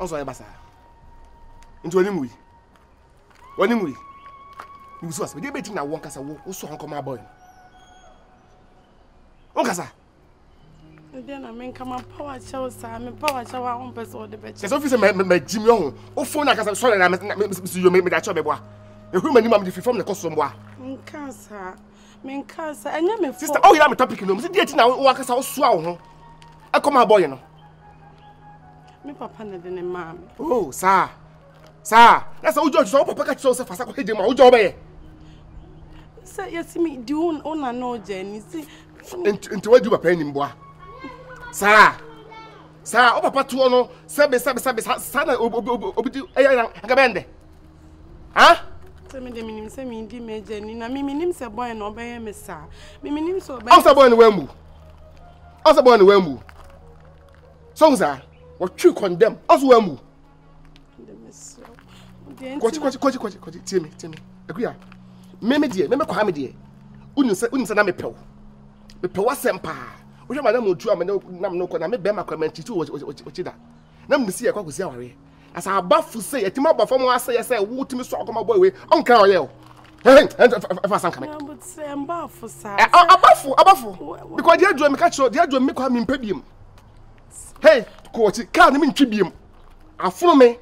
Also basa. Into animui. Wanimui. You so as we dey betting na won kasa wo so hankoma boy. On kasa. Then I mean come power show sir, me power show on person the bet. Yes, officer me Jimmy ho. O phone na kasa sorry na me you me da cho be boa. Ehuru mani mam di free from the custom boa. Nkansa. Me nkansa. Enya me sister, oh yeah, me topic no. Me say dey na wo kasa wo so a wo ho. Akoma boy no. Me papa na de ne mam. Oh, sir. Sir, that's how George so papa catch yourself fast ko ma wo jo be. Sir, you see me do on no journey. See. Into what do papa nim boa. Sir, o papa to no sebe sana obi eya ngabende. Ha? Se me de minim se me di meje ni na me minim se boy no obeye me sa. Me minim so obeye. Asa boy no wambu. Asa boy no wambu. So sir, what you condemn? Asa wambu. Kwachi tie me. Akuya. Me kwa me de. Unse na me pew. Me pew asempa. Wohwe madam otu amene nam no ko na me be makwamenti tu ochida nam ne si yakwa kosi aware asa abafu say etima abafo mo asa yesa wo timi so akoma boy we onka oye o fa san kame but say abafu sa abafu because dia drum me ka cho dia drum me kwa me mpabiem hey ko chi ka ne me ntwibiem aforo me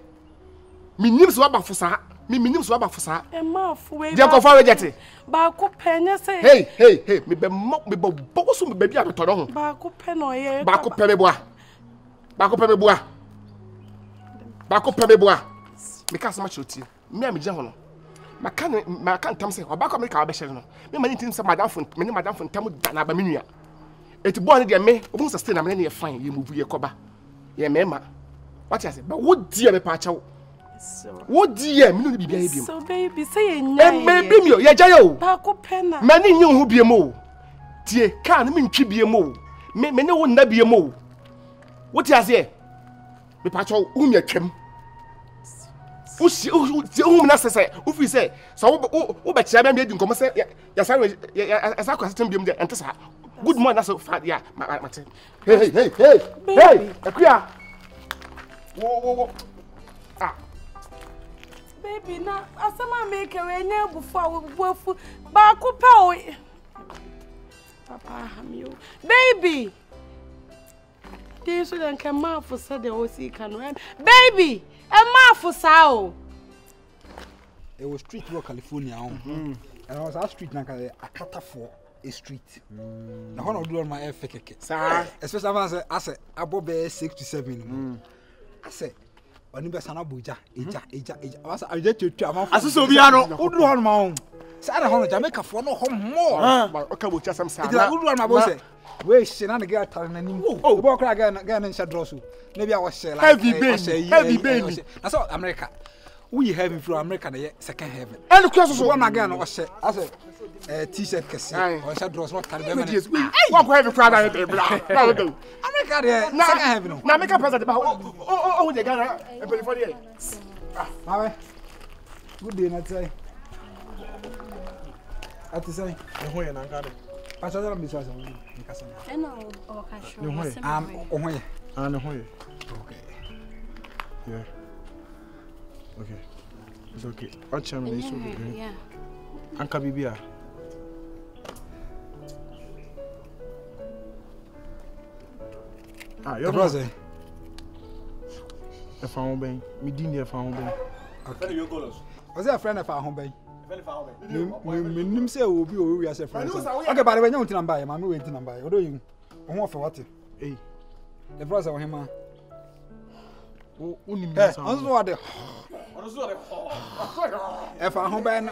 nim so abafu sa nim so abafu sa emafu we dia ko fa reject ba ko penye say hey me be boso me be bia beto no ho ba ko pe no ye ba ko pe me boa me ka sama choti me am je ho no maka ntam say oba ko me ka obehye no me mani tin say madam fun tam da na ba menua eti boy ne de me obu sustain am ne ye fine ye move ye koba ye mema what you say but what dear me pa chawo so what dear me no be bia ye biem so baby say enya baby mi o ye ja yo ba ko pena mani nyu hu biem o tie ka ne me ntwi biem o me ne wo nna biem o what you say me pa chawo hu mi atwam u na sese u fi say so wo be kira be di nkomo say ya sare ya sa kwa system biem de ente sa good morning so fa ya mate hey akuya wo ah baby na asama make we nya bufu a bufu ba ko pe o papa hamio baby dey so dan kan ma for say the o si kan baby e ma for sa o it was street rock California and I was our street na akatafo a street na hono do on my fekeke sir especially as abobe 6 to 7 I say oni be sana boja eja was I just to am asuso obi ano udu hono ma on say na hono Jamaica fo no ho mo okay bocha sam sa na udu hono ma bo say we she na get tar na nim o bo kra ga na nsha drosu na bia wo she like heavy baby na so America we heaven from America na second heaven and cross so one again o she as t-shirt kesi o she dross not carry be one ko heavy crowd na bra America there second heaven no na America president ba o de Ghana e believe for there mawe good day na say ati say e ho ye na nka de aso dara mi so aso mi kasa na eno o ka show o ho ye ne ho ye okay yeah okay it's okay acha me so yeah anka bibia your brother e fa won ben mi di ni e fa won ben okay you go was a friend of our home ben me nim say obi o we as a friend okay but when you want number ma me wait number odo yin won fa what eh the brother wa hima o uni mi sa on so what if I home ben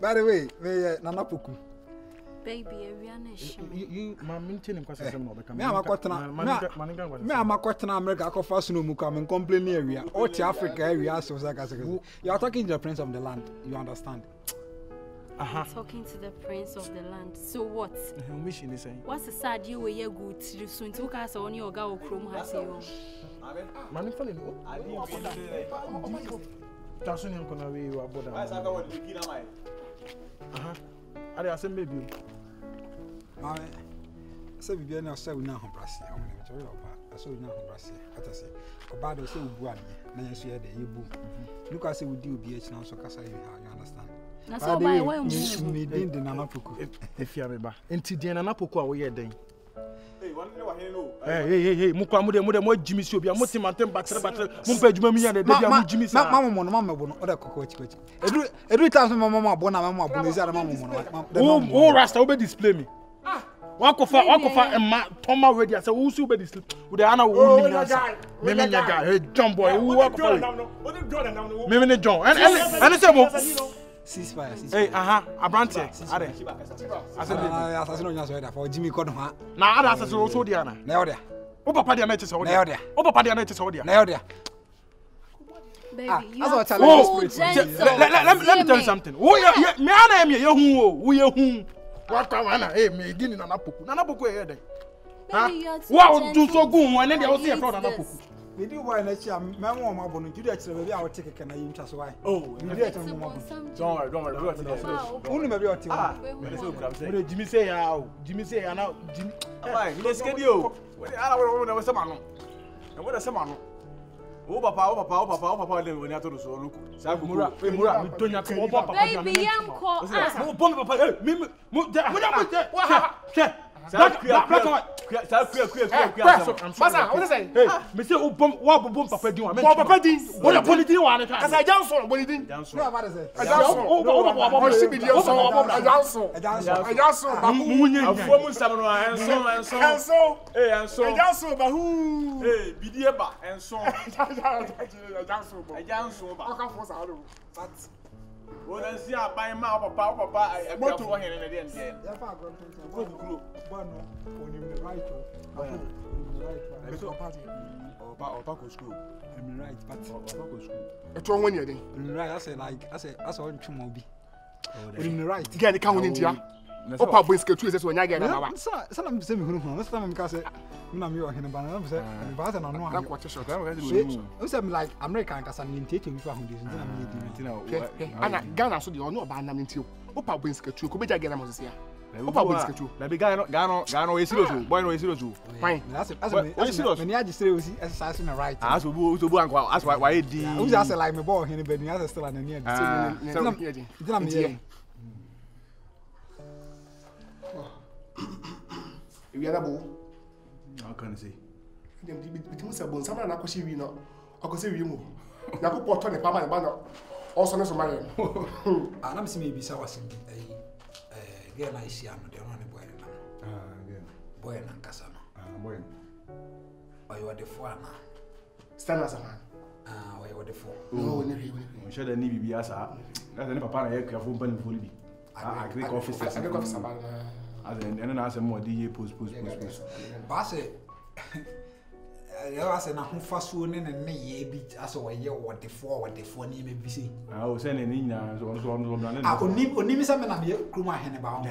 by the way me nana poku baby ewiane shim you ma maintain kwasa sem no be kam me amakotena America akofa suno mu kam complain area all to Africa area so you are talking to the prince of the land you understand talking to the prince of the land so what mission is saying what's the sad you we good to so nti ka say oni oga okrom ha say o man fa le no taso ni nkona we wa boda are asem baby mawe say bibia na say una ho brase o me tell you opa say una ho brase atase oba do say obu ade na yeso ye de yebu nuka say we di obi e china so kasa you understand na so buy why me din de nana poko efia me ba enti din nana poko a wo ye den hey one ne wa hen no hey mukwa mo jimi si obi a mo timantem batre mo mpa adwuma mi ya na de bia mo jimi sa mama mo no o da koko chi edu times mama abo na mama abo ezi ara mama mo no o rasta wo be display me wakofa emma toma ready say wo su be display wo de ana wo ni na me nyaga hey John boy wo wakofa me ne John and say mo ceasefire hey abrante ade asase no nya so da for Jimmy Cordon ha na ada asase so dia na na yoda o papa dia na che so dia o papa dia na che so dia na yoda baby you are so let me tell you something wo ya me ana me ye hu o wo ye hu waka wana hey me di ni nana poko ye den ha wa do so gun won ne dia wo se fraud nana poko me di boy na chi am me mo ma bono judi akire be a wo take keke na yim twa so why me di akire mo ma bono don't worry unu me be o te me so kura say we Jimmy say ya na Jimmy bye you dey scared you we ala we na se ma no na we na se ma no o papa le we ni ato so oluku sa mura mi tonya ko o papa baby yanko mo bon papa mi mo Masa, what is it? Hey, me say o bom wa bom papa din wa me. Papa din. O la politin wa ne ka. Kasa Johnson, bolidin. no about say O si bi dio so, Johnson. Munye. afuo mu nsam no enso eh enso Johnson ba hu. eh bidie ba enso Johnson ba. Aka fo sa do. but o na si aban ma papa egbe fo hen ne de ndie ya fa agro kuro bono onim the right opa ko school I'm right but opa ko school Eto won ye den. right I say on twemo bi onim the right Get the can won ntia. Opa boys ke tu say onya get na baba. so na me say me hunu hu so na me ka say na me o hen ba na me say me ba say na no Na kwache shot. so say me like American kasa ni ntete wi fa hu dis na me di Ana Ghana so de ono ba nam ntio. Opa boys ke tu ko beja get na mo sia. Opa boys ke tu. na be Ghana we serious boy no we serious Fine. as me ni agistry osi exercise na right so bu anko as why di o just say like me boy hen be ni as still na ni adi na me ye We are bo. how can I say Dem di bitim se bon sama na ko she wi no. Akose wi mu. Na ko poto ne pama ne ba no. Also ne so mare. na me see me bi sa wase girl na isi am de no ne boy na boy na kasa no boy oyo de fo ana Stand as a man. oyo de fo No, ne wi. mo sheda ni bibia sa na ne papa na ye krafo mpa ni foli bi agric officer I got some bad. as en na asem mo di post ba se ya se na ho fa so ne ne ye bi aso wo de fo ni me bi se o se ne ni nya so na ne onim se me na me kruma hene ba ho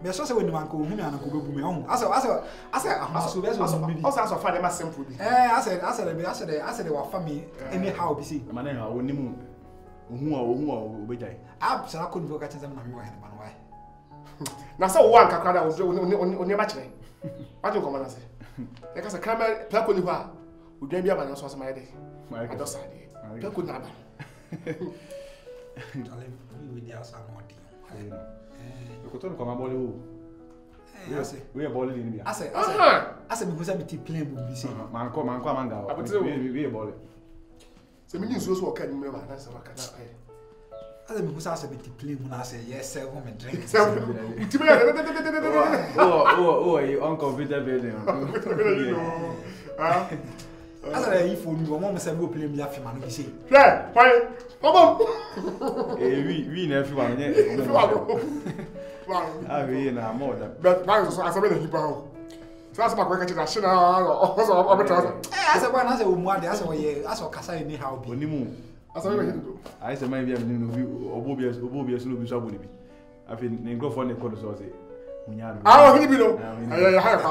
me so se we ni man ko hu me an ko bebu me ho ase so be so bi Also fa dem simple bi. ase de wa fa me anyhow bi se ma na ha onim ohu o bejai sara ko ni ko ka chenza na me wa hene ba no why Na say wo anka kwada oni ba kire. Ajo ko mana say. E ka say camera plako ni ho a. Odwan bi aba na so so ma ye de. Ado sa de. Plako na aba. ale we dia sa no di ko to ko ma bole o we bole ni bia ase me husa biti plan bu bi se manko amanga we bole Se me nsuo so o ka ni me ba na say waka na ai. ase me husa ase biti plan mu na say yes sell home and drink you uncomputer building ase if onu wo mo say go plan bi afema no bi se Fine. Obo. we na fi wa nye we na more than But why so asabe na hipa ho. So asa ba ko ka chira shina o better. ase boy na say o mu ade ase wo ye ase o kasa ni how bi onimu Asabe na hindo. ai se mai bia ni no bi obo bia so no bi so aboni bi afi ni ngrofo ne ko so say munyaro Hini bi no. Ay ha fa.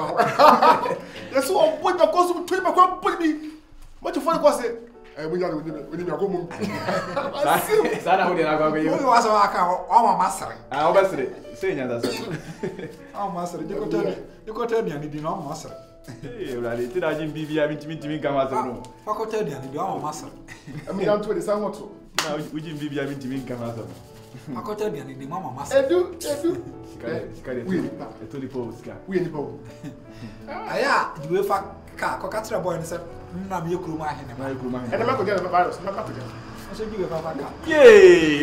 Yeso o boy ko so tui ba ko bi. Mo ti fo ko say We got we need to go mum. Sana ho de na kwa You was aka o masere. Ah, obesere. Say nya da so. O masere. You go tell me ani di no masere. Eh, ora ti da jin bibia mi kan wa so no. Fa ko tell me ani di o masere. I mean, I'm 20 some what. Na ujin bibia mi kan wa so. Fa ko tell me ani di mama masere. Edu. Sikare. E to di po sika. We ni po. Aya, di we fa ka ko katra boy ni se na me kuru ma hene ma. And I'm not going to get virus. I'm not going to get. So di we fa ka. Yay!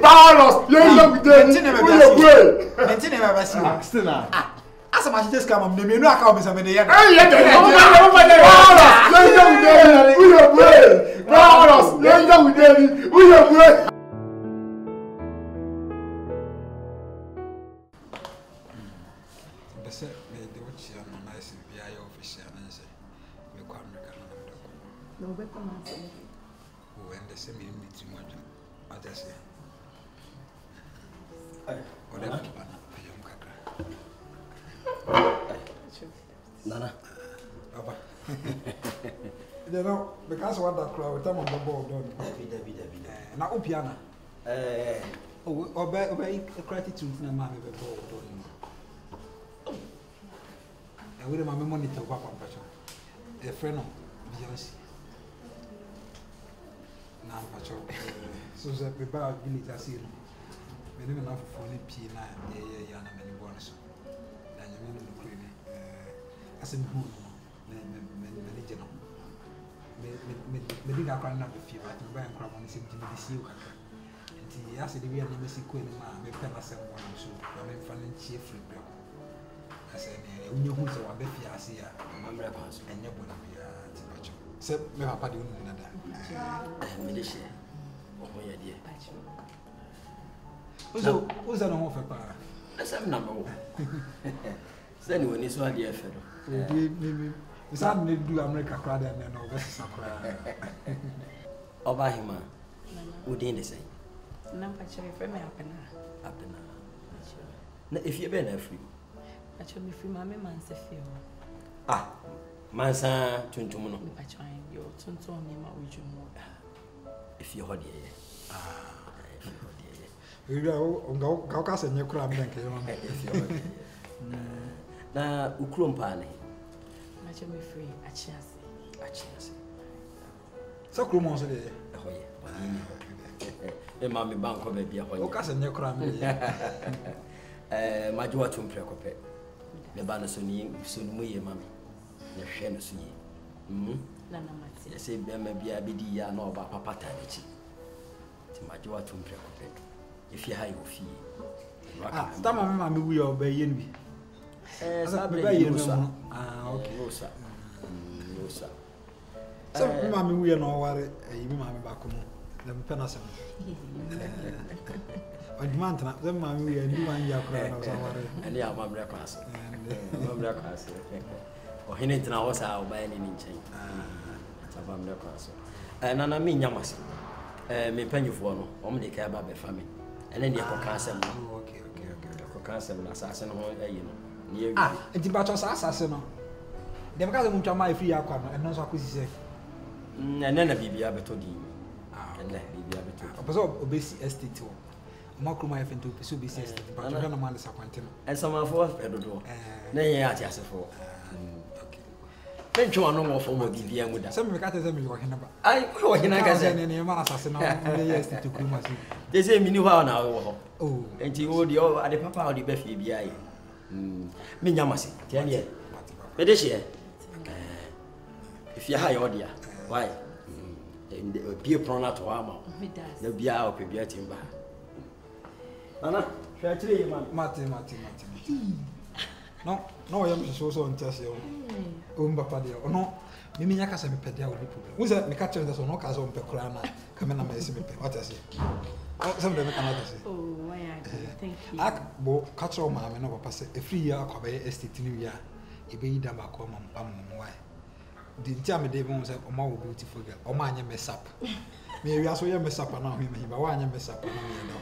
Virus. You know we did. Mentine me ba si. Stina. Asa ma just come am me no aka o me se me ne ye. Hey, yeah. Virus. You know we did. We are Bese me de wo chia no na ese bia ya official na nse. Me kwa America na na ko. No be come and say. O ende se me ni ti mo adwa. Adase. O de ba na ayom kakra. Nana. Baba. You know, because what that crowd time on the ball done. David. Na opiana. Obe gratitude na ma me be ball done. I will my monitor papa mpacho. A friend of Beyonce. Na mpacho. So ze be ba village asiro. Me ne na for ne pie na ya na me bonus. Na nyame no kure ni. Asem hu me je no. Me diga kwa na be fie ba tin ba nkra mo ne se di me si o kakra. Nti ya se de wi na me si ko ni ma me pe na se mo no so. Ba me fa ne chie free bro. Ase ne unye hu se wa be fie ase ya. Mamre kwaso. Enye bona bia ti bacho. Se me papa de unu na da. Me de she. O ho ye die. Uza no ho fe pa. Asem na me wo. Se ni woni so ade efe do. Me isa ne du America crowd and no be sakura. Oba hima. Udin de say. Number chere fe me apena. Na if you be na free. Acho me free mama man se fe o. Ah. Mansa tuntum no. Me acho an yo tuntum me ma ojumo. If you hold ye. If you hold ye. We are ga ka se nye kura me nke yo. If you hold ye. Na ukrom pa ne. Acho me free achiase. Sakuru mo so de. Hoye. E ma me banko be bia hoye. O ka se nye kura me. Majwa tumpre kope. Me ba no so ni mu ye mami. Na hwe no so ye. Na na mati. Ya se be ma bia be di ya na oba papa ta ni chi. Ti majwa tumpre kope. If you high ofi. Ta mama me wi o be ye ni. Sabre ye no no. Okay. No sa. So mama me wi no ware yi mi mama ba ko no. Na me pena sam. Odman tana ze mama wi ndi wan ya kura na so ware. Ani ya mamre kwaso. Mamre kwaso. O hine tana wo sa o ba ni nchen. Ta mamre kwaso. Na mi nyamase. Me panyufo no, o me de ka ba be fami. Ene ne ko ka asem no. Okay. Ko ka asem na asase no ho ayi no. Ni Nti ba cho sa asase no. Dem ka ze mu twa mai free akwa no, eno so akosise. Ene na bibia beto di. Ene bibia beto. Opeso obesi estate o. Makruma ya fento opeso obesi estate. Ba cho na man sakwante no. En sama fo pedodo. Na ye ya ti asefo. Okay. Pentwa no mo fo mo bibia mu da. Se me ka te se me ko hena ba. Ai wo hina ka se. Ne ma asase no, ne ye estate kuruma si. They say mini ho na wo ho. Oh. Enti wo di o ade papa o di be fie bia ye. Me nyamase. Ti an ye. Me de she. If you high order, why? Be a pronoun to Ama. The Bia or Pibia Timba. Anna, shall I tell you, man? Martin. No, I am so on Tessio. Papa, or no, Mimi Yakasa me pedia with people. Who's that? Me catching us on no case on Pecrana, coming and messing me. What I say? Some of them cannot say. Oh, why thank you. Bo catch all mamma no pass a free year of a estate new year. It be done by common why. The time they won't say, "Oh, my beautiful girl, oh, my, mess up." Maybe I saw you mess up and now him, but why you mess up and now?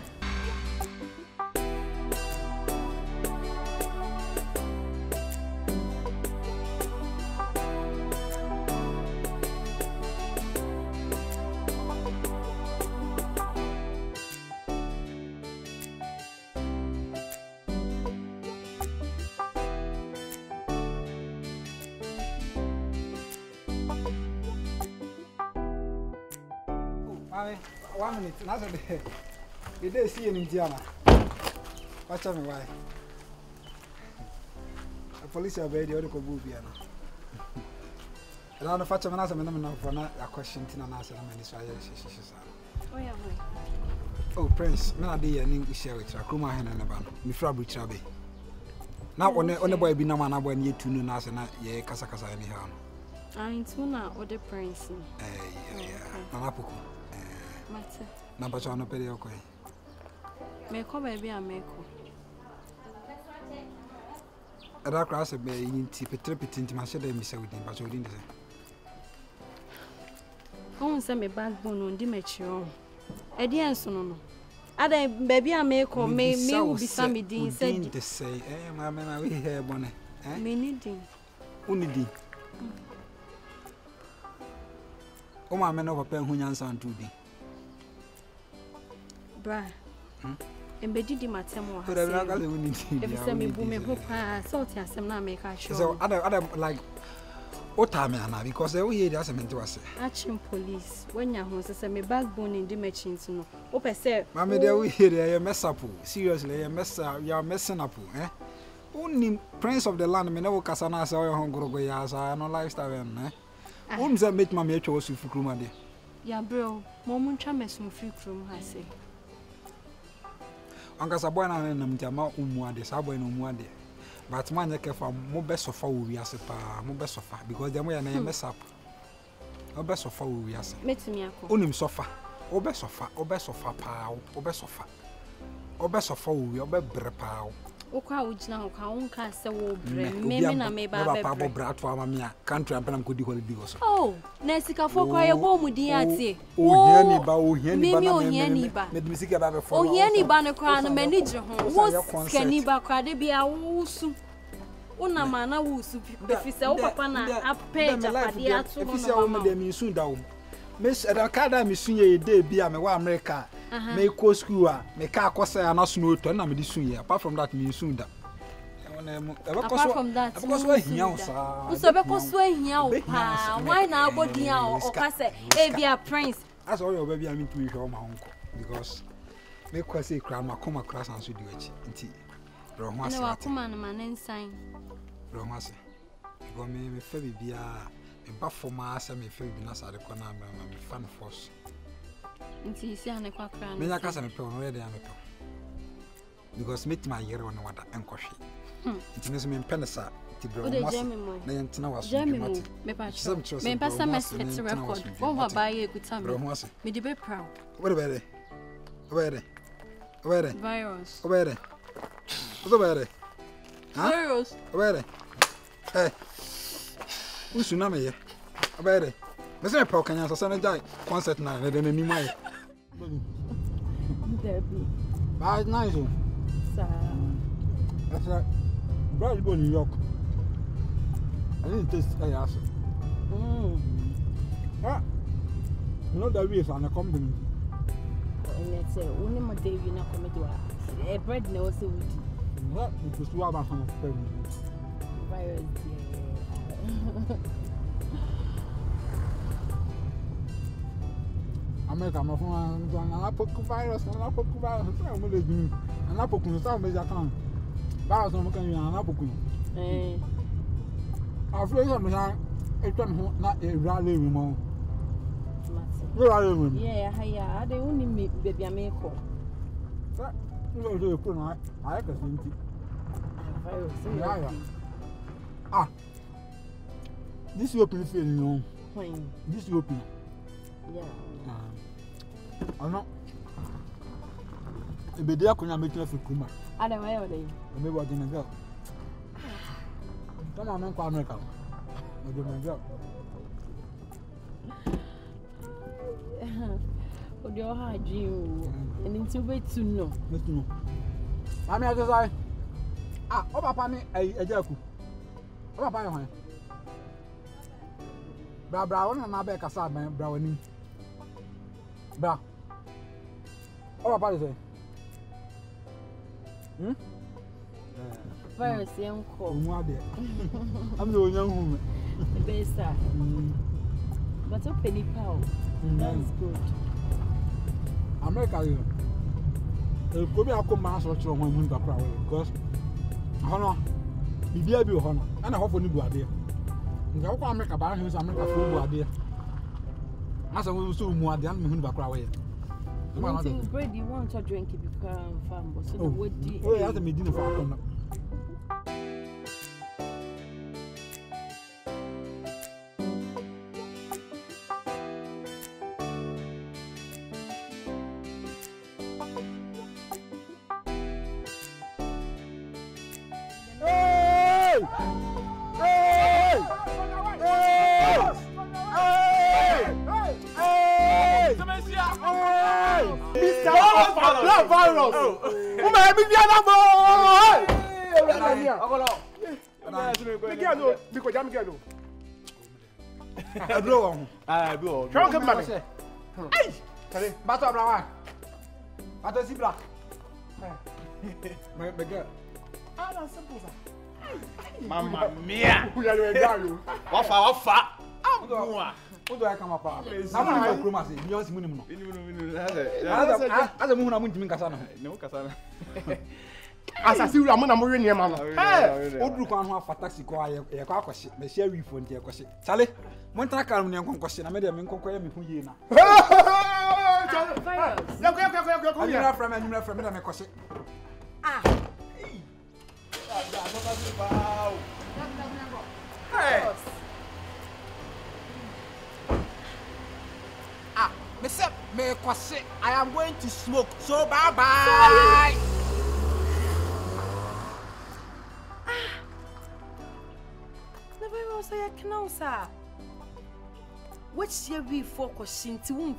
Mommy, 1 minute. That's the did they see in Indiana? Watch me why. The police are ready to go Biana. I don't know if I'm not for a question to answer. Oh, yeah, oh, Prince, now they are in share with Rakuma and a band. Me Frabri Trabe. Now, on the boy be no man, I went yet to know Nasa, ye Casacasa anyhow. I'm tuna or the prince. Nanapuku. Number one, Perioko. Make up, baby, I make up. A dark grass may in tip a trip into my shadow, Miss Woodin, but you didn't say. Oh, send me backbone on Dimetrio. A dear son. Other baby, I make or may be some meeting said to say, Mamma, we have one. Many ding. Only ding. Oh, my man over pen who answer to be. Bra. Embedded in my temple. If you send me booming hope, salty as some now make her show. So, other like what time because they will hear us meant to us. Action police. When your horse send me backbone in the machines, no. Open say, Mamma, they will hear a mess up. Seriously, a mess up. You are messing up, eh? Only prince of the land, me no Casana, so your home grow as I no lifestyle, eh? Whom that made my mutual for Krumade? Ya, bro, Momon Chames from free room, I say. Uncle Sabana and Namtama Umwade, Sabo and Umwade. But man, I care for more best of all we as a pa, more best of because the way I mess up. No best of all we as a met me. Only sofa, or best of a pow, or best of all we are better. Oka ujina oka unka se wo bre meme na me ba be bra to amamia country ampana kodi holiday go so oh na sika fo kwa ye bo mu din ate o hiani ba na me me sika ba be fo o hiani ba ne kwa na mani gye ho wo skani ba kwa de bia wo su una ma na wo su be fi se wo papa na apage apade ato no no ma de mi su da wo me da kada mi su ye de bia me wa America me go school me ka akosa ya na sunu to na me di sun ye apart from that me sun da apart from that because we hia so so be ko so hia o pa why na abodi a o ka say e bia prince as all your baby I mean to show my uncle because me ko say kra ma koma kra san so di wachi nti bro ho ase na akoma na manensan bro ho ase go me fa bibia me ba forma ase me fa bi na sare ko na me fan force nti isi ane kwa kra me nyaka se me pe ono re dey amepe because meet my year on wada enkohwe nti me so me pen sa ti bro mas na yentina waso me pa me pasa me set record won wa ba ye kuta me me di be proud what about it virus huh virus hey usuna me ye about it me se pa okanya so na jai concert na de na ni mai Debbie. Bye, nice. Sir. That's right. Bro, you go New York. I didn't taste a ass. Ah. No, that we is on a company. Let's say, only my day you not come to a bread no so wood. What? Because you have some virus. America, my phone, and I put virus, and I put virus, and I put some major account. Virus, I'm looking at an apple. I've read them not a rally room. Yeah, they only meet baby America. I can virus. Ah, this open feeling, this open. Yeah. I know. A bit there couldn't make you Kuma. I don't know. Maybe what in a girl. Come on, I'm America. I do my job. What do you have you? And into wait to know. I mean, I just like, over Pammy, a jackal. Over Pammy. Brown and my back aside, my brownie. Bra. Oh, what is it? Virus, young call. I'm the young woman. The best, but a penny pound. That's good. America you go me akọ man so chiro ho mu nda kra because hono bibia bi hono ana hofo ni bu ade nga ko America ba he so America fo bu ade asa wo so mu ade an me hu nda kra we Brady, you want to drink it because I'm fam, but so the wood. Oh, yeah, me dinner for akọ. Virus. Uma é bibiana boy. Miguel, Miguel. Bro. Bro. Come on, man. Ai. Cadê? Bato abra lá. Bato esse bra. Miguel. Não se pusa. Mamma mia. Wafa. Boa. Odo é cama pra. Na mão de croma assim, milhões de mínimo. Asa mu na muito minkasa no. Não kasa na. Asa si wura mo na mo hwe niam no. Oduru kwa ho afa taxi ko aye e kwa akwhye. Me share wi phone tie akwhye. Chale, mo ntana kar mo ne nkonkwhye na me de me nkonkwa ya me hu yi na. Ya ko. Anyura from me de me kwhye. Ah. Hey. I am going to smoke, so bye-bye. Never even say I can sir. What's your we focus into?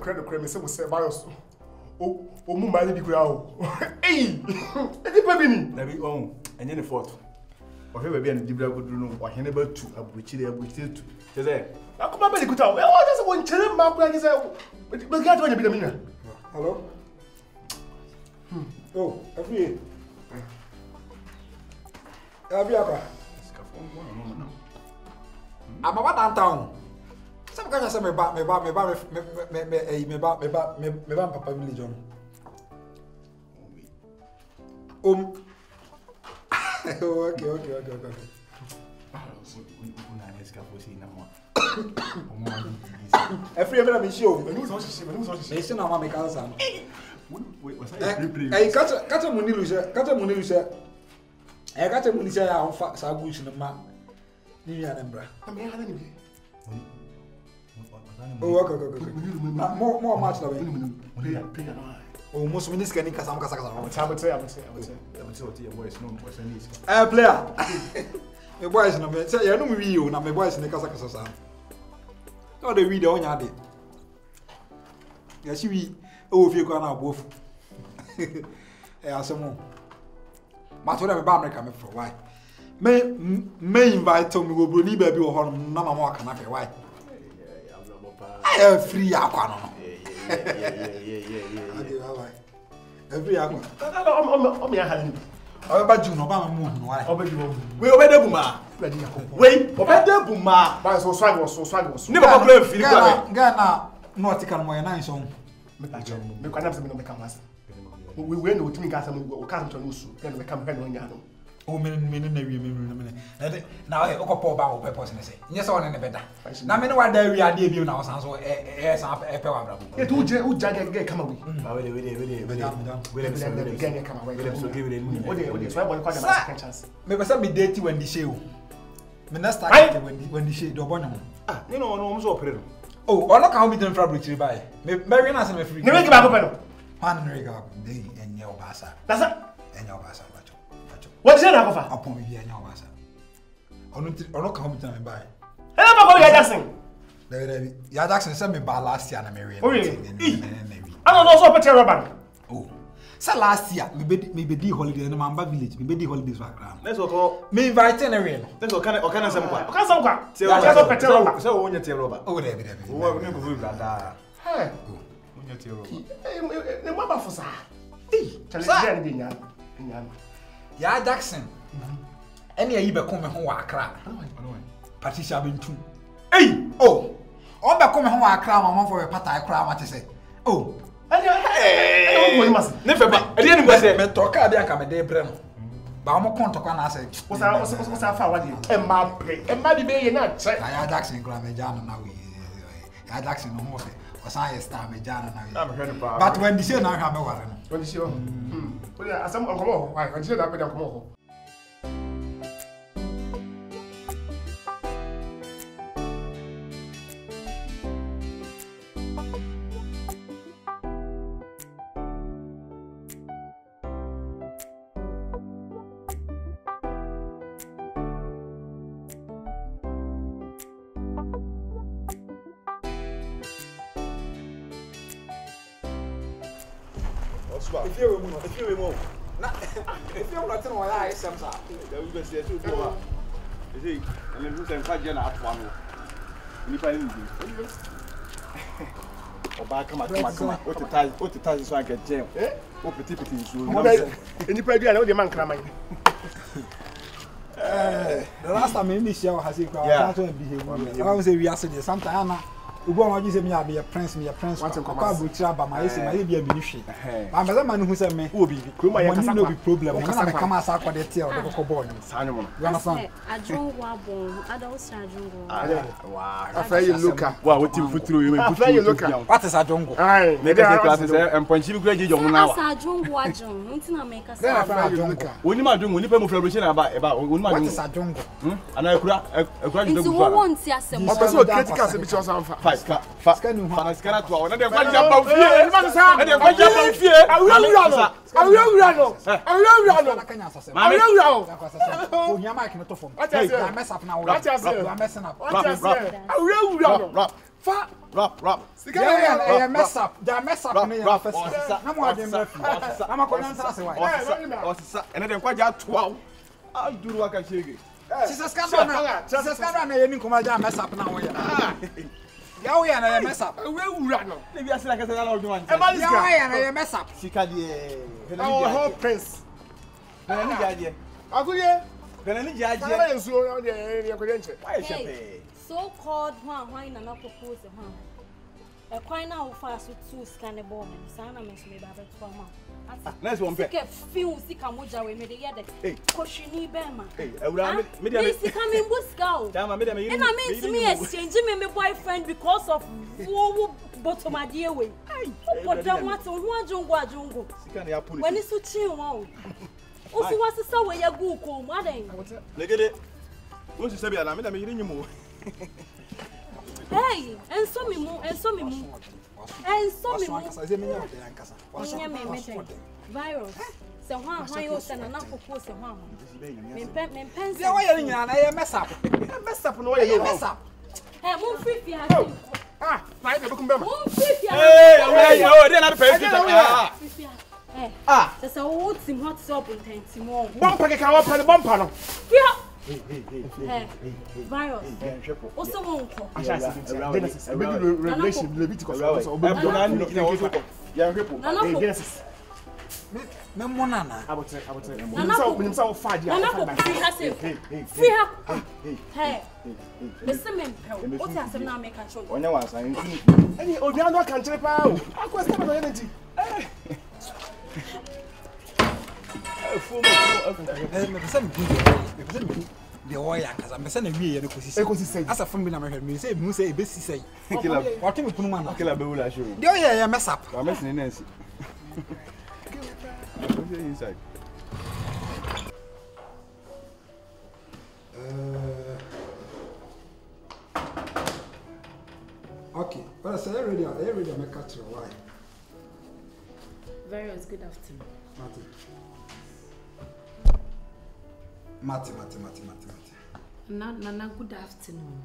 Credit me say we say virus. O mu mali bi kura o. Ei! Edi pa bi ni. Na bi on, enye ne fault. O fe ba an dibra goduru no, o hene ba tu abuchire tu. Teze. Akoma be likuta o. E o just won chere ma kura ni say. Be ga to nya bi na mina. Hello? Oh, Afie. Abiaka. I'm about downtown. Some guys say me ba papa village on. Okay. Every ever me show. Me say na ma me cancer. Eh, kata Munilu say. Eh, kata Munilu say ya onfa sa bush na ma. Ni ya nembra. Me ya na ni. Oh, okay. More match na we. Play na. Oh, most minutes can kasa. I would say. Boys no boys any. Player. Me boys no me say ya no me wi o na me boys ne kasa sa. No dey wi dey onya dey. Ya si wi o fie kwa na abofu. Asemo. Ma to dem ba America me for why? Me invite me go broni ba bi wo ho na mama wa kana fe why? Free aqua no. Every aqua. O me ahalani. O ba ju no ba mu no why? O ba ju. We obede buma. We obede buma. Ba so swag. Ni ba kula firi kwa. Gana no tika no na so. Me pa jo. Me kwa na se me no me kan wasa. We no timi ka sam o ka sam to no su. Then me kam he no nya no. O me na wi me. Na o ko po ba o purpose ne say. Nye so ne beda. Na me ne wa da wi ade bi na o san so san pe wa bra. E tu je ge kama wi. Ba we Ge kama wi. So give it in. O de so I want to second chance. Me pesa me date when the show. Me na start when the show do bono. Ah, ni no so opere. Oh, ono ka ho bi den fabric ri bai. Me we na se me free. Ne we ba ko pe no. Han ne ga ko dey enye obasa. That's it. Enye obasa bacho. What is that offer? Upon me be enye obasa. Ono ka ho bi den me bai. E na ba ko ya Jackson. There ya Jackson say me ba last year na me we. Oh really? I don't know so pete rubber. Oh. Say last year, me be holiday in Mamba village. Me be holidays background. Let's go. Me invite in a rain. Let's go. Can I some kwa? Ka some kwa. So wonya te roba. Oh, there. Wo we go fu brada. Hey. Wonya te roba. Ne mama for sa. Challenge dey nya. Ya Jackson. Any ayi be come ho wa Accra. Patricia Bentum. Hey! Oh! All be come ho wa Accra mama for pata Accra what say. Oh! Hey! Nefe ba. E dey ni go say. Me talk ade aka me dey bre no. Ba mo kon to kwa na say. Osa fa wa dey. E ma bi be ye na che. Ya Jackson gra me jano na we. Ya Jackson no mo say. Osa ye star me jano na we. I'm heard about. But when this year na ha me ware no. When this year. Well, asam onkomo. Why? When this year da pe da onkomo. If you remove. Na if you not know why I some sa. There we go see so go. You see, and then who say fa je na atwa no. Ni pa ni. Oba kama. What the ties so I get jam. O petit so. Ni pa bia na o de man kraman. The last time me share has it crowd to behave. I say we are say sometimes na Ugo ma ji say me a prince kwa butira ba ma yesi ma ye bia minihwe ba mbeza ma hu say me wo bibi kuma ya kasa no be problem na me kama asa kwa de tie o de kokko ni sanyo mo you understand Ajongo abon ada o sa ajongo wow afai luka wa what you futuro you afai luka what is ajongo ai me dey class say empanchi bi kura jejo mo na wa asa ajongo ajon ntina me ka say sa afai ajongo oni ma ajongo ni pe mo celebration aba oni ma what is ajongo ana ekura jejo nti bu wo won ti asem o person critical se bi cho san fa Skana to wa na de kwaja ba fie ni ma sa na de kwaja ba fie awura no o nya mic no to form ya mess up na wo ya mess up awura no fa rap ya mess up na ya first na mo ade mrefi na ma ko nsa se wa osisa ene de kwaja to wa aduru aka shege sisa skanda na ye ni kuma ja mess up na wo ya ya we na mess up awura no le bi asira kase na lo dun e ba ya we na mess up sika de our whole prince na ni jaje akuye na ni jaje na yensu o de ko de nche why shepe so called one na propose e kwan na wo fa so two scan ball me sa na me so me ba beto ma nice one pe sika fiu sika moja we me de ye de koshini be ma awura me de sika me buska o dama me de me and I mean me exchange me boyfriend because of wo botomade we but then what on ajongo sika na ya police when is so chin won o so wasesa we ya gu ko mu adan legede wo si sabi ala me de me yiri nyimo hey enso mi mu virus se hwan yo se na kokko se hwan me pen ya wa ya nyina na ye mess up no wa ye mess up hey mo free fi ha na ye be kumbe ma mo free fi ha oh de na pe fi se wo tim hot soap intentimo bompa ke ka wa pa bompa no virus also wonko Genesis Revelation Leviticus Genesis me monana abotre minimsa o fadia nana ko free ha se free ha hey listen me pe o ti asem na make a show onya wansan any obiando kan kire pa o akwesta ba energy me pesa the oya kaza me say na wie ye no kosisi asa fun bi na me hwe me say mu say e be sisai kila wa temi kunu ma na kila be wula show the oya ye mess up wa mess ni nancy inside okay well say ready make catch why very good afternoon Mati. Nana, good afternoon.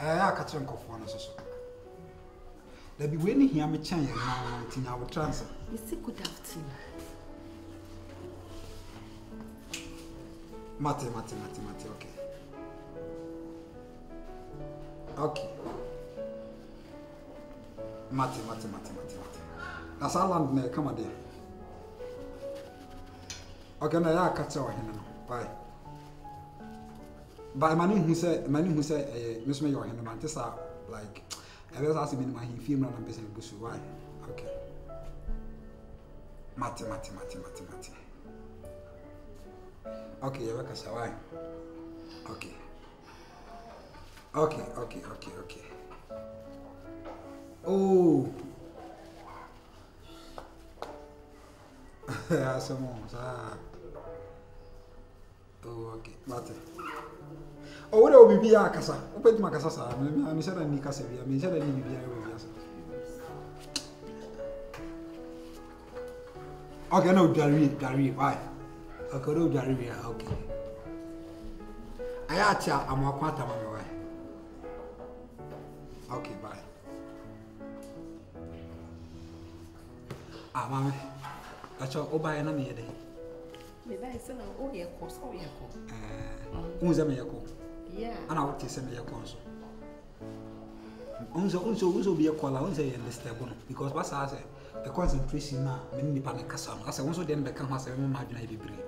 I catch on so. There be when he am a chain now in our transfer. You say good afternoon. Mate, okay. Mate. That's all land there, come on there. Okay, now I cut our hand. Bye. But my name who said, Miss Mayor, and my tessa like, I was asking me my film and business bush. Why? Okay. Mate. Okay, you're welcome, why? Okay. Oh. Some more. Oh, okay. Mate. Oh, what will be a casa? Open my casa. I'm said I need casa. I'm said I need to be okay, no, Gary, why? Okay, no, Gary, okay. I actually am a quantum on my way. Okay, bye. Ah, mamma, that's all by an enemy. Maybe I said, oh, yeah, course, oh, yeah, who's a miracle? yeah. And I would say, a console. Also be a call, I won't say understand because what I say, the concentration now, many panic castle. As I also then become as a imaginary degree.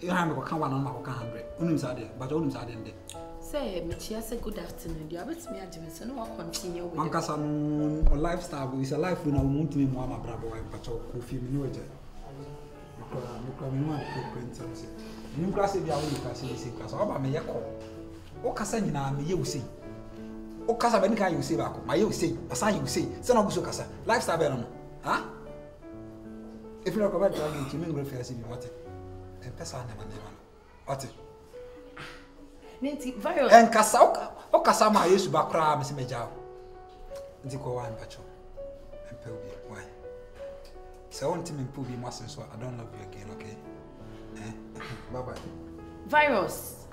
You have a one on my 100. Unumsade, but Unumsade. Say, Michia said good afternoon. You have it me at Jimson or continue with Mancasan or lifestyle is a life when I want to be more my brother wife, but who feel me. You class if you are class, or by me, o kasa nyina me ye usi o kasa be nika ye usi ba ko ma ye usi asa ye usi se na guso kasa lifestyle be no ha if you come back to me to me go face bi what e pesa na ma what Nenti virus en kasa o kasa ma yesu ba kra me se meja ndi ko wan ba cho en pe obi why so want me pu bi mo asenso I don't love you again okay bye bye virus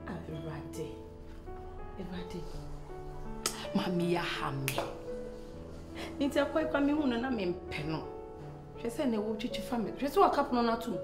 Everybody. Mami ya hame. Nti akwa kwa mi hunu na me mpe no. Hwe se na wo twitwi family. Hwe se wakap no na tum.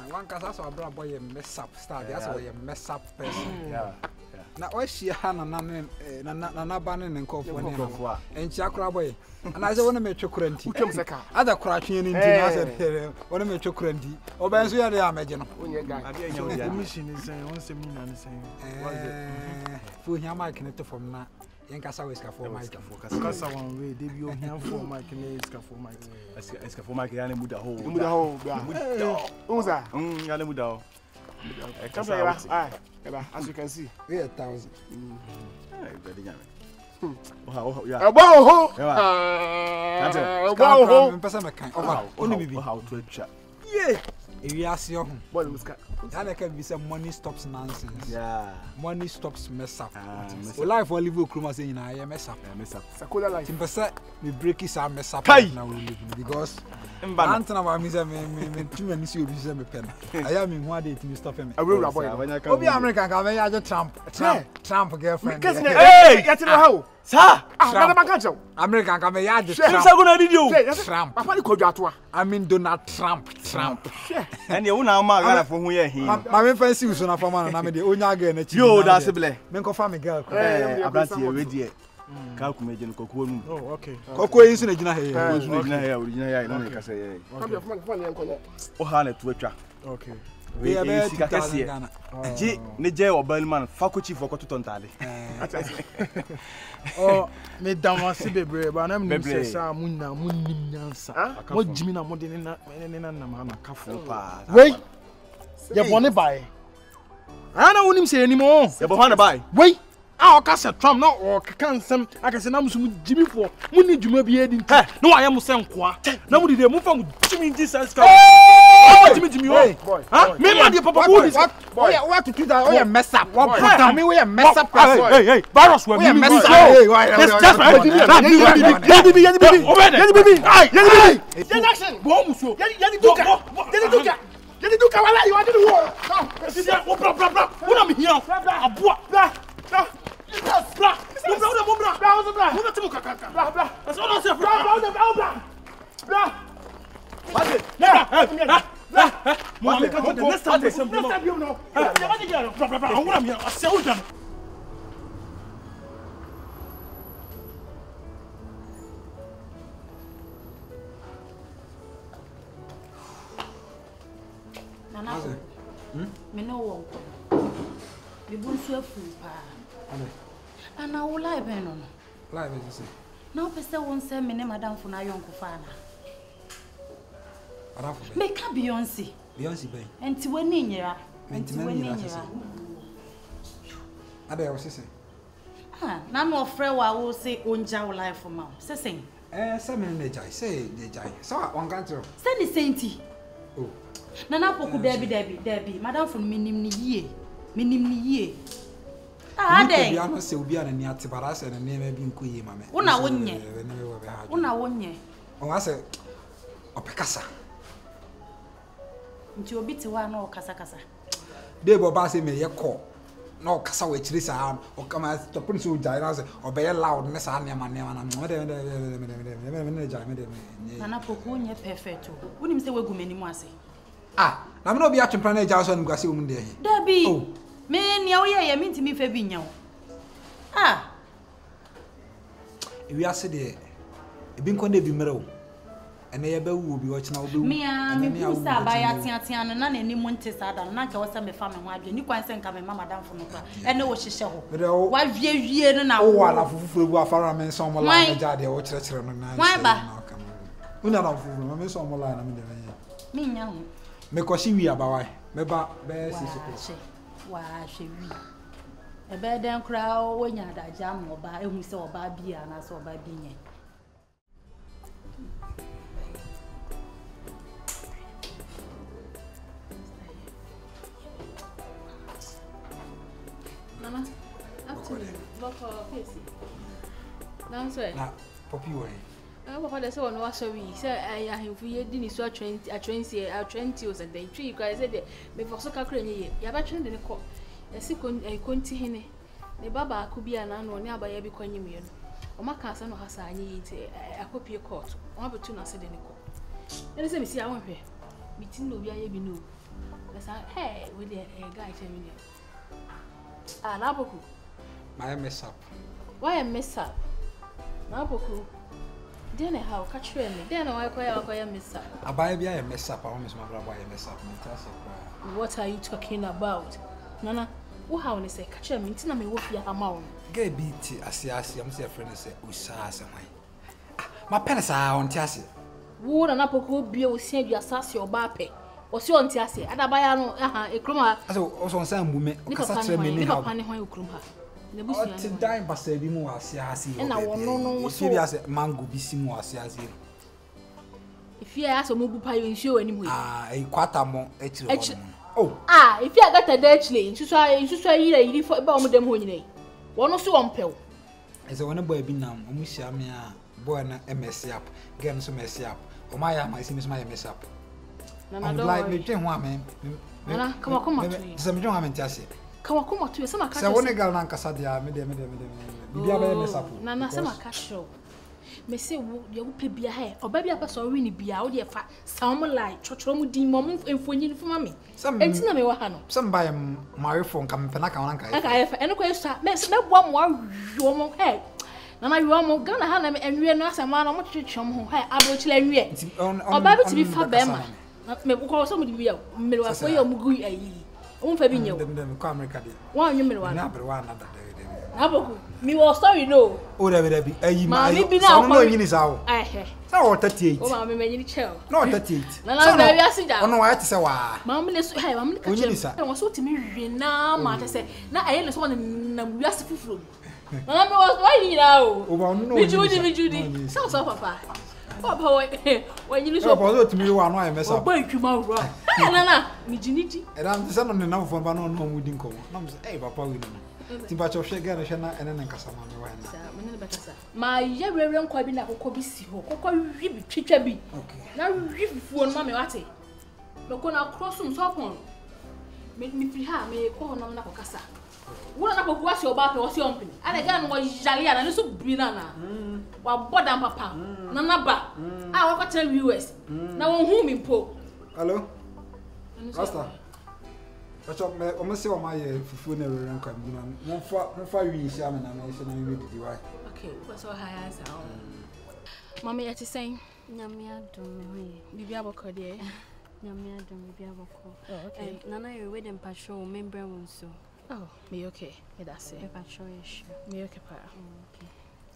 One cast a brother boy mess up start. That's why you mess up person. Yeah. Now why she Hannah na banning and call for and Chakra boy. And I want to make chocolate. Who comes a car? Other crashing in Dinner. Want to make chocolate. Or Benz, we are imagine. The mission is once a minute and saying, Fu Yama connected from now. Yankasa is for my Casa one way, debut for my Canadian for my for my Muda hole. Uza, Yanamuda. As you can see, we are 1,000. If you ask your home, can be some money stops nonsense. Yeah, money stops mess up. Life will live with saying I mess up. Sakola life. Timberset, we break his arm mess up now because Antana me too many serious pen. I am in 1 day to stop him. I will be American. I just Trump girlfriend. Hey, get to the house. Sir, American come here just Trump. I mean Donald Trump. And you now ma for who here. My fancy was on for man na me dey onya girl na chi. Yo, that's ble. Men ko family girl. Abranti ready. Ka ku meje no kokwo nu. Oh, okay. Kokwo yin so na gina he. Ko so na gina he, original here na ka say here. O ha na to atwa. Okay. We are sika kase. Ji ne je obalman faculty for koto tontale. Oh, me damasi bebre ba na me say sa munna munnim nyansa. Mo jimi na mo de na ma na kafo pa. Wait. Ye bone bae. Ana wonim say animo. Ya bo hana bai. Wei. Ah o ka se Trump na o ka nsem aka se na musum jibifo. Mu ni dwuma bi edi nti. Na wa ye mu se nkoa. Na mu de mu fa mu jimi Jesus Christ. Jimi o. Huh? Me ma de papa who this? Boy, what to do that? Oh, you mess up. What put down? Me we mess up. Hey, virus we mess up. Hey, that's right. Baby. Action. Bo muso. Yeni duka wala you want to war. Come. Bra. Una me here. Aboa. Bra. Una timu kaka. Bra. That's all I say. Bra. What is? Mo ameka to the next time we some. Next time you know. Bra. Una me here. I say we done. Me no won't. Me bunsu afu pa. Ana wo live no. Live as you say. Now pese won say me ne madam fo na yonko fa na. Arafu. Me ka Beyonce. Beyonce ben. Enti wani nyira. Ada ya wose. Na no ofre wa wo say onja wo live ma. Se sen. Se me ne jai. Say de jai. So on country. Se ni senti. Oh. Nana poku Debbie. Madam from minim ni yie. Ah, dey. Obi ano se obi ana ni atibara se na ne bi nko yie mame. Una wonye. O wa se opekasa. Nti obi te wa na okasa. De bo ba se me ye ko. Na okasa wa chiri sa o kama topun so jai na se obeye loud ne sa ne ma na. Me jai me. Nana poku nye perfect o. Wonim se wegu manimu ase. Ah, na me no bi atwempra na eja so anu kwase omu de he. Debbie. Oh. Me nia wo ye me ntimi fa bi nya wo. Ah. Ewi ase de ebi nko na bi mere wo. Ene ye ba wu obi wo china wo be wu. Me pusa ba ya tian no na nani mu nte sa da na nka wo se me fa me ho adwe ni kwan se nka me mama damfo no kra. Ene wo hyehye ho. Wa wie no na wo. Wo ala fufufuru bu afara me nso mo la na ja de wo kire no na. Wan ba. Una na fufufuru me nso mo la na me de me nya ho. Me koshi wi abawai me ba be sisi wa hwe wi e be den kra wo nya da jam oba ehu se oba bia na se oba bi nye mama afternoon boko face now so na popi wo Papa dey say one was sorry. Say I have ye di ni so 20 o say dey three cry say dey me for so kakra nye ye. Ya ba twene de ne ko. Esi konti hene. Ne baba akubia na no ne abaya bi kwanyem ye no. O maka asa no hasa anye yi te akopie court. O abetu na say de ne ko. Ene say me si awon hwe. Meeting no bi aye bi no. Na say hey we dey guy tell me. Ah na boku. My mess up. Why mess up? Na boku. Then how catch me? Then I call mess up. Abaya bia ya mess up. I want my brother ya mess up. What are you talking about? Nana, who how ne say catch me? Ntina me wo fia ama. Ge beat asiasi. I'm say friend say usa asemai. Ma pen sa on tiase. Wo na poko bia o sia dua asase oba pe. O si on tiase. Adabaya no ekroma. Aso o so nsan mbume. O kasa tre me ni ha. Papa ne ho ekroma. O ti dine basa bi mu asiasi. Na wono so bi ase mango bi si mu asiasi. If you ask mo bupa yo nsuo ani mu. E kwata mo echire ho. Oh. If you got a actually nsuso yiri for ba mo dem ho nyine. Wono so wonpew. Ese wono boy bi nam o mu hia me a boy na mess up. Game so mess up. O ma ya ma si me so ma ya mess up. Na do like me twen ho amen. Na come to. Se me twen ho amen tiase. Kawa kuma tu sama ka. Se woni gal nan kasa dia me de. Bibia ba mess up. Na sama ka show. Me say wo ye wo pe bia he. Oba bia pa so wi ni bia wo de fa sam like chochoro mu din mom enfonyin fuma me. Enti na me wa ha no. Some buy my phone come pena ka wan kai. Aka fa eno ko yesa me boa mo awo mo he. Na na yo mo Ghana ha na me enwie no asema na mo twetwem ho he abo chile enwie. Oba bi ti bi fa be ma. Na me ko so mo di bia me wa ko ye mo gu ayi. Won fa bi nyew. Dem ko America dia. Wan nyu me wa. Na bre wa na da. Naboku, me was sorry no. Oh, there be. Ayi ma. Mami bi na no yin is how. Eh. Sa 38. Oh, mami me yin chill. No 38. Na na we asija. Ono wa te se wa. Mami le so, hey, mami ka chill. E won so timi hwe na ma te se. Na aye le so na wi ase fufuro. Na me was why you now? Oh, no. Me Judy. So papa. Papa when you so. Papa so timi wa no aye mesa. Boy twuma wura. Na me jiniti. E dam te se no ne na fofo ba no no mu di nko. Na me say, "Hey, papa we no." Timba cho hwege na hwe na ene ne nkasa ma me wa na. Sa me ne bekasa. Ma ye rere nkwa bi na kokko bi si ho. Kokko wi bi twitwa bi. Okay. Na wi fufuo no ma me wate. Me ko na crossum so pon. Me firi ha me ko no na kokasa. Wona na kokko wase oba pe wase ompini. Ana ga no wo yale ana ne so bi na na. Wa boda papa. Na na ba. Ah wa ko tell US. Na won hu mi mpo. Hello. Rasta. Pacho me o me se o ma ye fufu na rere nkwa bi na. Mo fa wi isi am na me se na wi didi why. Okay, what's all high answer? Mommy yet saying Nyame adom me. Bibi aboko de. Nyame adom bibi aboko. Oh, okay. Nana you we dem patrol member won so. Oh, me okay. Me that's it. Me patrol yes. Me okay pa. Okay.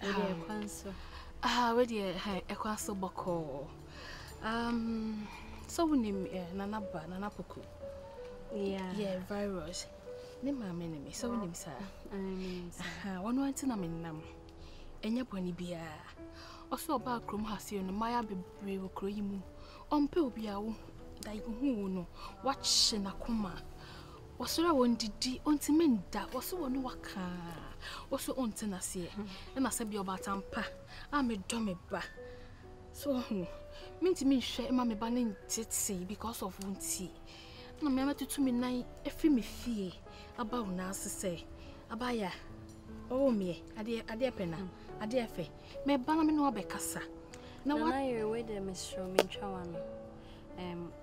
We dey kwanso. We dey ekwanso boko. So we name Nana Poku. Yeah, virus. Ne ma me ne me. So we name sa. One want na me nam. Enya boni bia. Oso ba krom ha se no maya bebre wo kro yimu. Ompe obi a wo dai hu no. Wache na koma. Wasora won didi ontimenda. Waso wonu waka. Waso ontina se. Na se bia oba tampa. A me do me ba. So minti me hwe ma me ba ne ntete because of wonti. Na me amatutu me nan efi me fie. Aba una asese. Abaya. Oh me, ade pena. Ade efe. Me ba na me no abekasa. Na wa you we dey Mr. Mincha wano.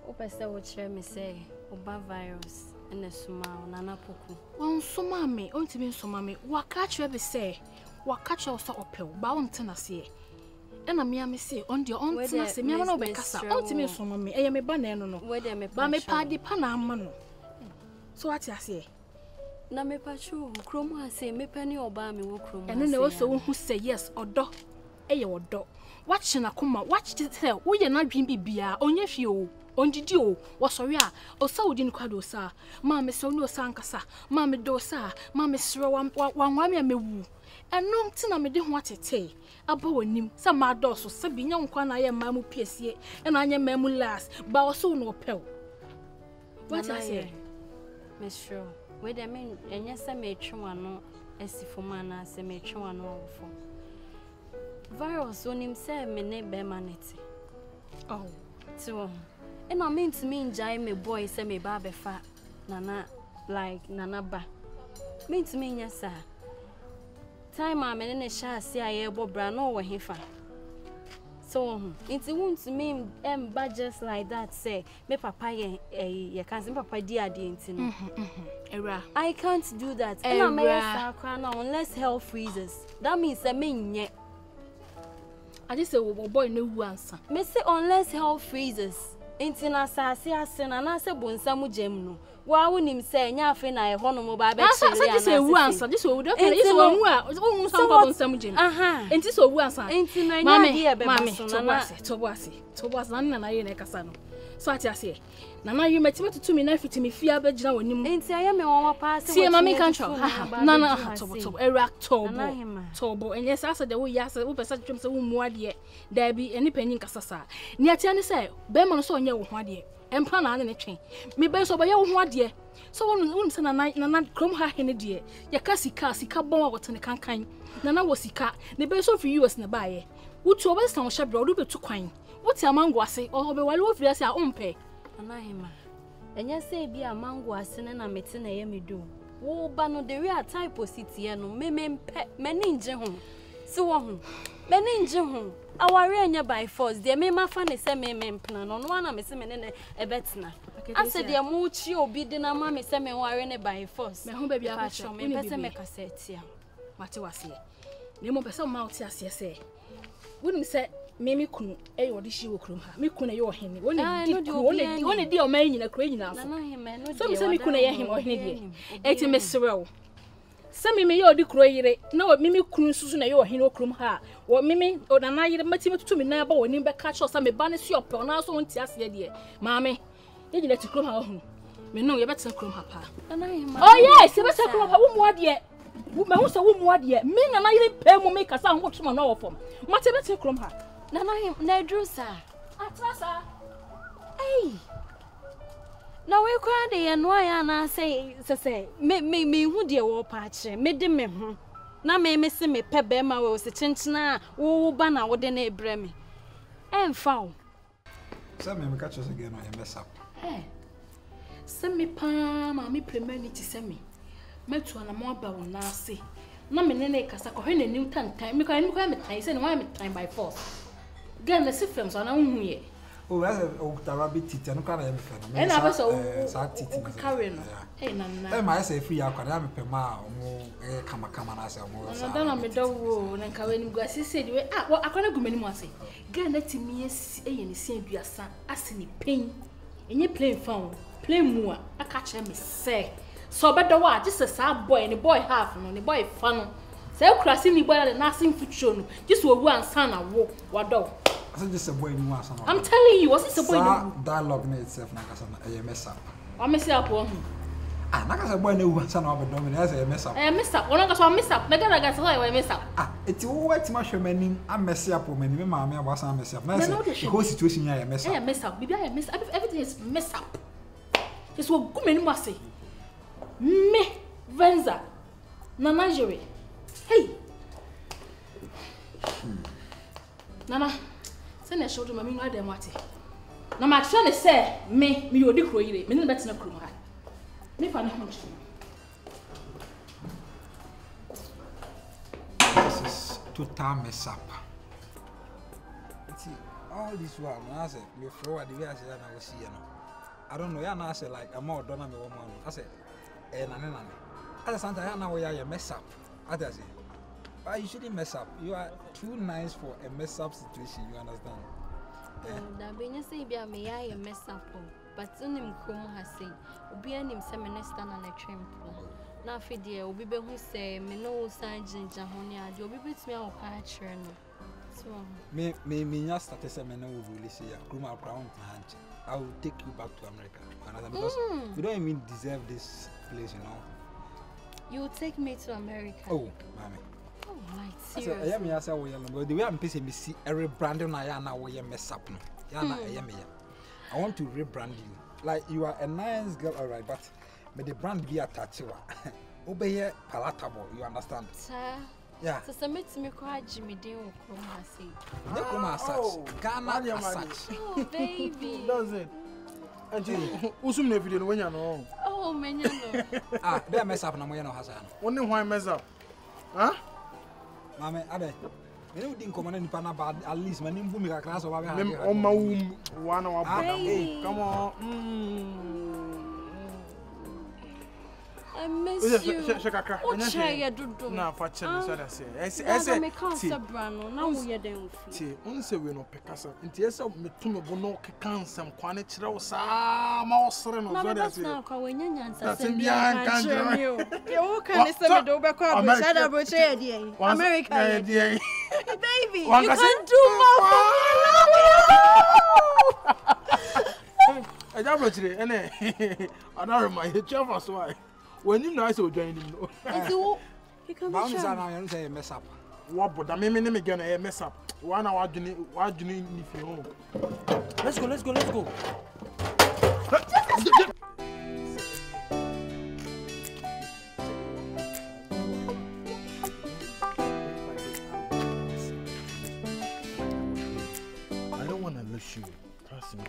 Opese wo kire me say oba virus na suma Nana Poku. Won suma me, ontimi nsuma me. Wa ka kire be say, wa ka kire so opew. Ba won tena se. E na me am say on de on tena se. Me na obekasa. Ontimi nsuma me. Eye me ba na eno no. Ba me pa di pa na ama no. So what you say? Na me pachu krom ha say me pani oba me wo krom ha. Eno na wo so hu say yes odo. Eye odo. Watch na kuma watch it tell. Wo ye na dwin bibia onye hwe o. Ondidi o. Wo sori a o sa odi nkwado sa. Ma me so no sa nkasa. Ma me do sa. Ma me sro wan me mewu. Eno nti na me de ho atete. Aba wanim sa ma do so sa binya nkwa na ye ma mu piesie. E na anya ma mu last. Ba wo so no opel. What I say? Mr. We dey mean enye se me twwa no asifo ma na se me twwa no awofo. Virus onim se me ne be manete. Oh, so and I mean to me enjoy me boy se me ba be fa Nana like Nana ba. Mean to me yes sir. Time am ne sha se aye bo bra no wo hefa. So it won't mean ba just like that say me papa ye can papa di ade ntino. Era. I can't do that. And I'm unless hell freezes. That means I mean yeah. I just say boy no answer. Me say unless hell freezes. Intina sase asena na se bonsamu gem no. Wa wonim say nya afi na e hono mo ba be chiri ana. This say wu answer. This wo do can this one wu a wu sam bonsamu gem. Enti so wu answer. Intina nya dia be baso na Tobo na ye na kasa no. So ati ase. Nana you meti to me na fiti me fia be gina wonim. Enti aye me won pass. See mama control. Nana tobo eract tobo. Enye sasa de wo yasa wo pesa twem se wo mu ade. Da bi eni panyin kasa sa. Ni ati ani say be ma no so onye wo ho ade. Empa na ne twen. Me be so ba ye wo ho ade. So won se nana krom ha hene de. Ya ka sika bon wa wote ne kankan. Nana wo sika. Ne be so fi US na ba ye. Wo tu oba san wo hye bro do be tu kwan. Wo ti amango ase o be wale wo fi ase a ompe. Anahima. Enya say bi amango ase na mete na ye medu. Wo ba no the real type city e no memempe mani nje ho. Si wo ho. Mani nje ho. Aware enya by force. De me ma fa ne se memempena no no na me se me ne ebetena. Ase de mu chi obi de na ma me se me ware ne by force. Me ho ba bia fa me pese me kasete a. Mate wase. Ne mo pese ma oti ase se. Wonim se memi kunu e yo de shi wo krum ha me kunu ye ohene woni di o man nyina kro nyina so so me se me kunu ye hem ohene die eti me serew Semi me yo di kuro yire na mimi kunu susu na yo hino krum ha wo mimi onana yire mati tutu me na ba woni be ka cho sa me ba ne si ope na so nti ase de maame ye gile ti krum ha ho me no ye beta krum ha pa oh yes ye beta krum ha wo mu ade me hu se wo mu ade me nana yire pe mu me kasa ho tuma na wo fom mati beta krum ha nana na drusa atrasa hey na we kwa de ye no ya na say me hu de wo pa kire me de me ho na me se me pe be ma we se chenchena wo ba na wo de na ebre me emfa o say me catch us again on mess up say me pa ma me premanity say me metu na mo ba wo na ase na me ne kasa ko he na nim tantan me kwa me tan say na why me tan by force gan na sifem so na hu ye oh that's a rabbit titi no kana ya me fa no e na ba so sa titi na carry no e na na e ma say free akwa me pe ma mo kama na say mo sa na me do wo na nka we ni gua sisi de we akwa na gumani mu ase gan na timi ye ni si aduasa ase ni pen enye plain phone plain mu a aka che me say so bedo wa just sa boy ni boy half no ni boy fa no say krasi ni boy na asin futuo no just wo ansa na wo wado I said just a boy in one. I'm telling you, what's this a boy in dialogue in itself? I mess up. I mess up one. Ah, Naka boy no son of a dominant as I mess up. I mess up. One of us mess up. Nagana got I mess up. Ah, it's all wet much meaning. I mess up when my mamma was a mess up. Nice whole situation I mess up. I mess up. Maybe I mess up. Everything is mess up. Just what good men must say. Me, Venza, Nanajere. Hey, Nana. Send a show to my mean idea, Marty. Now, my friend say, me, you do create, me, better than a crew. Me, for no This is total mess up. See, all this while, I said, you throw at the way I said, I will see you. I don't know, I said, like, I'm more done than a woman. I said, I said, I know where you mess up. I said, but you shouldn't mess up. You are too nice for a mess up situation, you understand? That being say, be a may I mess up, but soon him come has said, be an him seminester on a train. Now, Fidia, will be who say, me no sergeant Jahonia, you'll be with me or catch her. So, me just start a seminar with Lucia, Gruma Crown. I will take you back to America. Because we don't even deserve this place, you know. You will take me to America? Oh, mommy. Oh, right, seriously. I am here, so the way I'm pissing me, see every brand on I now where you mess up. I want to rebrand you. Like you are a nice girl, all right, but may the brand be attached to her. Obey here, palatable, you understand? Sir, yeah. So submit to me, quite Jimmy Dean or Chroma say. The Chroma such, Ghana as such. Oh, baby. Does it? And you, Usum never when you know. Oh, man, you know. Ah, they mess up, no more, Hassan. Wonder why mess up? Huh? Mamma, Ade, you didn't come in Pana, but at least my name booming a class of on my womb, 1 hour. Hey, come on. I miss you. No, for chance, I say, I can't brano. Now we are doing. See, once we know Picasso, and yes, me to me, no cancer, quantity, sa, mouse, and that's now calling you. That's in behind country. You can say, do back up, America, baby. You can do more. I don't know today, and I don't remind you of why. When you know, I will join him. He can say mess up. What, but I mean, again, a mess up. 1 hour, what do you need if you home? Let's go. I don't want to lose you. Trust me.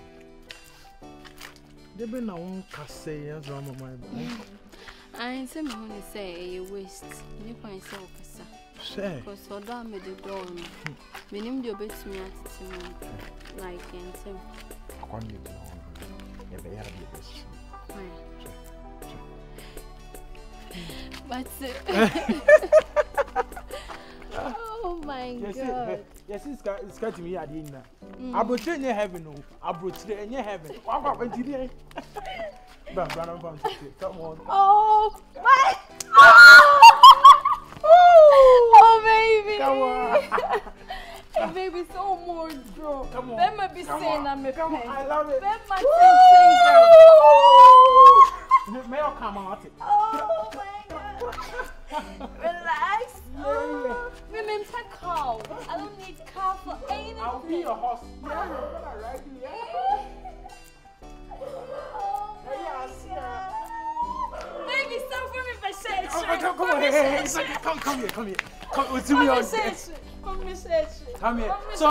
They been a one casse as on my mind. I say, my honey say, a waste. You point so, sir. Because so damn me the door. Me name the obey to me at the like and so. I can't get it. Never had the best. But oh my God. Yes, it's got me at the end. I brought you in heaven. I brought you in heaven. Come on. Oh, my. baby. Come on. Hey, baby, so more, bro. Come on. Let me be saying I'm a Come on, I love it. Let my thing. May I come out? Oh my God. Relax. My name's a cow. I don't need cow for anything. I'll be your horse. Yeah. Baby, stop for me for shit. Come on, hey, come here. Come with me on. Come here. So,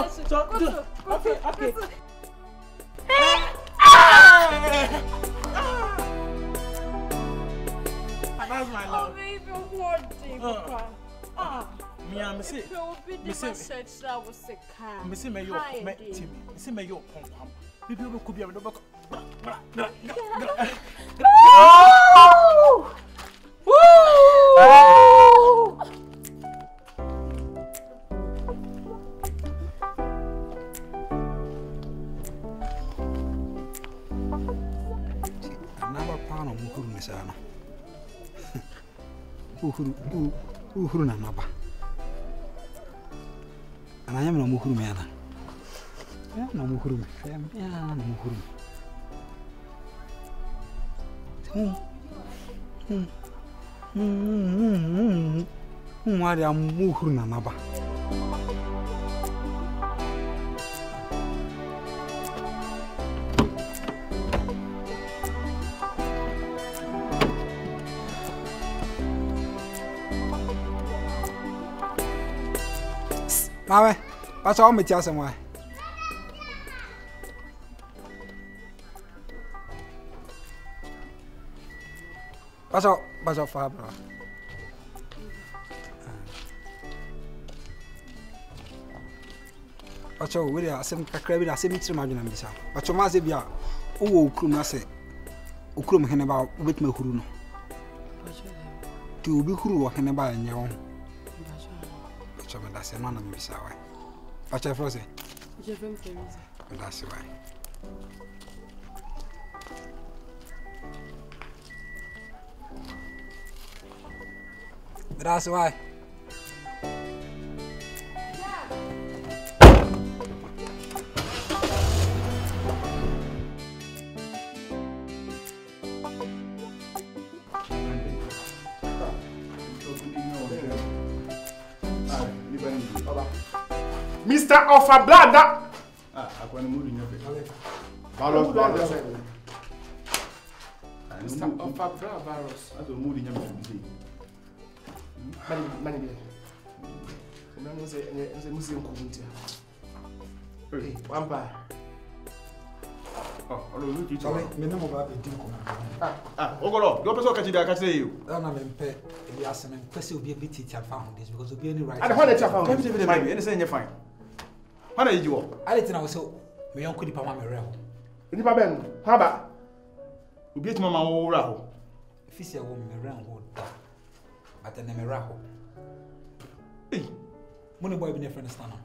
okay. That's my love. Oh, baby, what day, Papa? Me, I'm say. Me say, may you pom. Baby, we could be able to. Another pound of Mukuru Nisana. Uhuru na naba. And I am no Mukuru Mana. No Mukuru. No Mukuru. What am Mukuru na naba? Mama, what's all me tell someone? What's up, Fabra? What's all with us? Some crabby, I say, Mr. Magna Missa. But your Mazibia, oh, Krumase, Ukrum Hannibal with me Huruno. To be Huru Hannibal in your own. That's a man of Miss Away. But I was it. That's why. That's why. Mr. Offer Blood. I want to move in your face. Mr. Offer Blood virus. I don't move in your face. Money. It's a museum community. Hey, one bar. Oh, look, you tell me. Minimum of a dinkum. Ogolo, your person catch you. I'm a pet. The Assan and Percy will be a bit teacher found this because of any right. I don't want to found anything you find. How are you? I didn't know so. My uncle Pama Merel. Any Baben, how about? We beat Mamma Raho. If you see a woman around, but then a raho. Hey, Money boy, be a friend of Stana.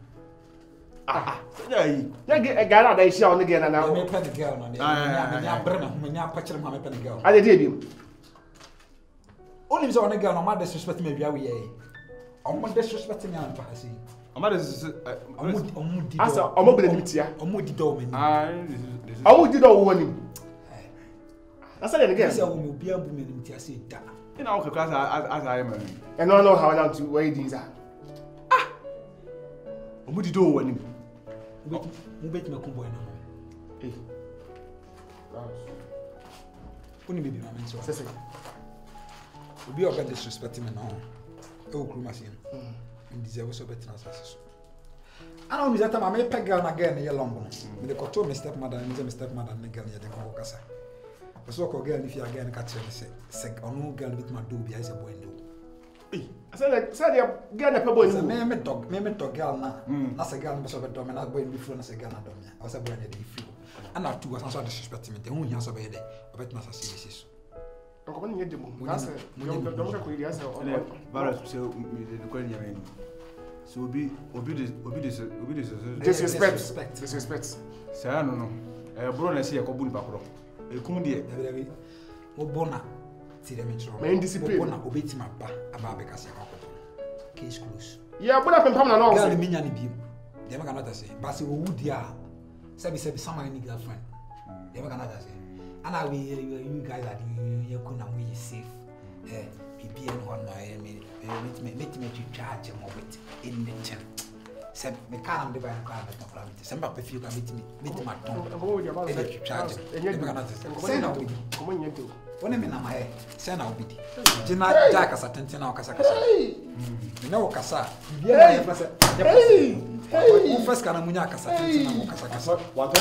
Yeah, get a guy out there, on again, and I'll pet the girl on the Brenner, whom I patch him, I'm a penny girl. I did him. Only on a girl, on my disrespect, maybe I will. On my disrespecting young Passy. I'm not as a mobility. Omudi domain. I would do all warning. I said it again. I will be a woman in Tiasita. In our class as I am. And I know how now to weigh these are. Omudi do warning. Who bet me combo now? Only baby, my mentor. Will be over disrespecting me now. Oh, crew machine. And deserve so better as I don't know that I may peg girl again in London. With the control, my stepmother and my stepmother and the girl at the Caucasa. The so called girl, if you again catch her, say, or no girl with my doobie as a window. I said, get a pebble. Me dog girl now. That's a girl, so a dominant boy before as a girl. I was a boy at the few. And now two was also disrespecting me. The only answer by the but not a serious. I'm going to get so disrespect. Say, I don't know. A brother, I see a cobun pacro. A cumdia. Bona, see them in main discipline. Obey my back about because case close. Yeah, but I'm permanent now. Girl, me nyani bi. Dem cannot say. But say wo dia. Say someone any girlfriend. Dem cannot say. And I you guys are you kuna we safe. Bibi and one me charge mo with in the chen. Say me can dey buy car na problem. Say papa feel can meet my ton. Charge. Dem cannot say. Say na we. Come on yento. Wone me na my say na we di. Jina jack as attention na kasa. Me na kasa. Bibi na ya say. Hey! First kana munya kasa attention na kasa. What?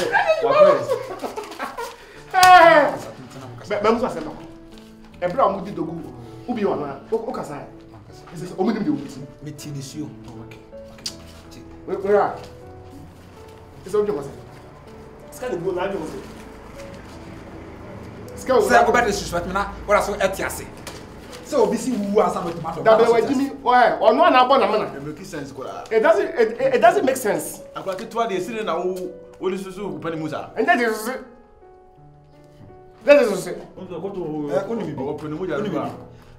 Memusa sema. Ebra omudi dogu. Ubi wana. Okasa. Ese omudim de ubi. Metinisio. Okay. Where are? Ese ojo wase. Ska de go na ajo wase. Ska o. Say go better disrespect me na. What so etiase. So obi si wu asa with tomato. That be we Jimmy. Oh, ono na abo na mana. It makes sense kola. It doesn't make sense. Akwa kitwa de sire na wo susu pani musa. And that is it. Onzo ko to oni bibi. O pani muja ba.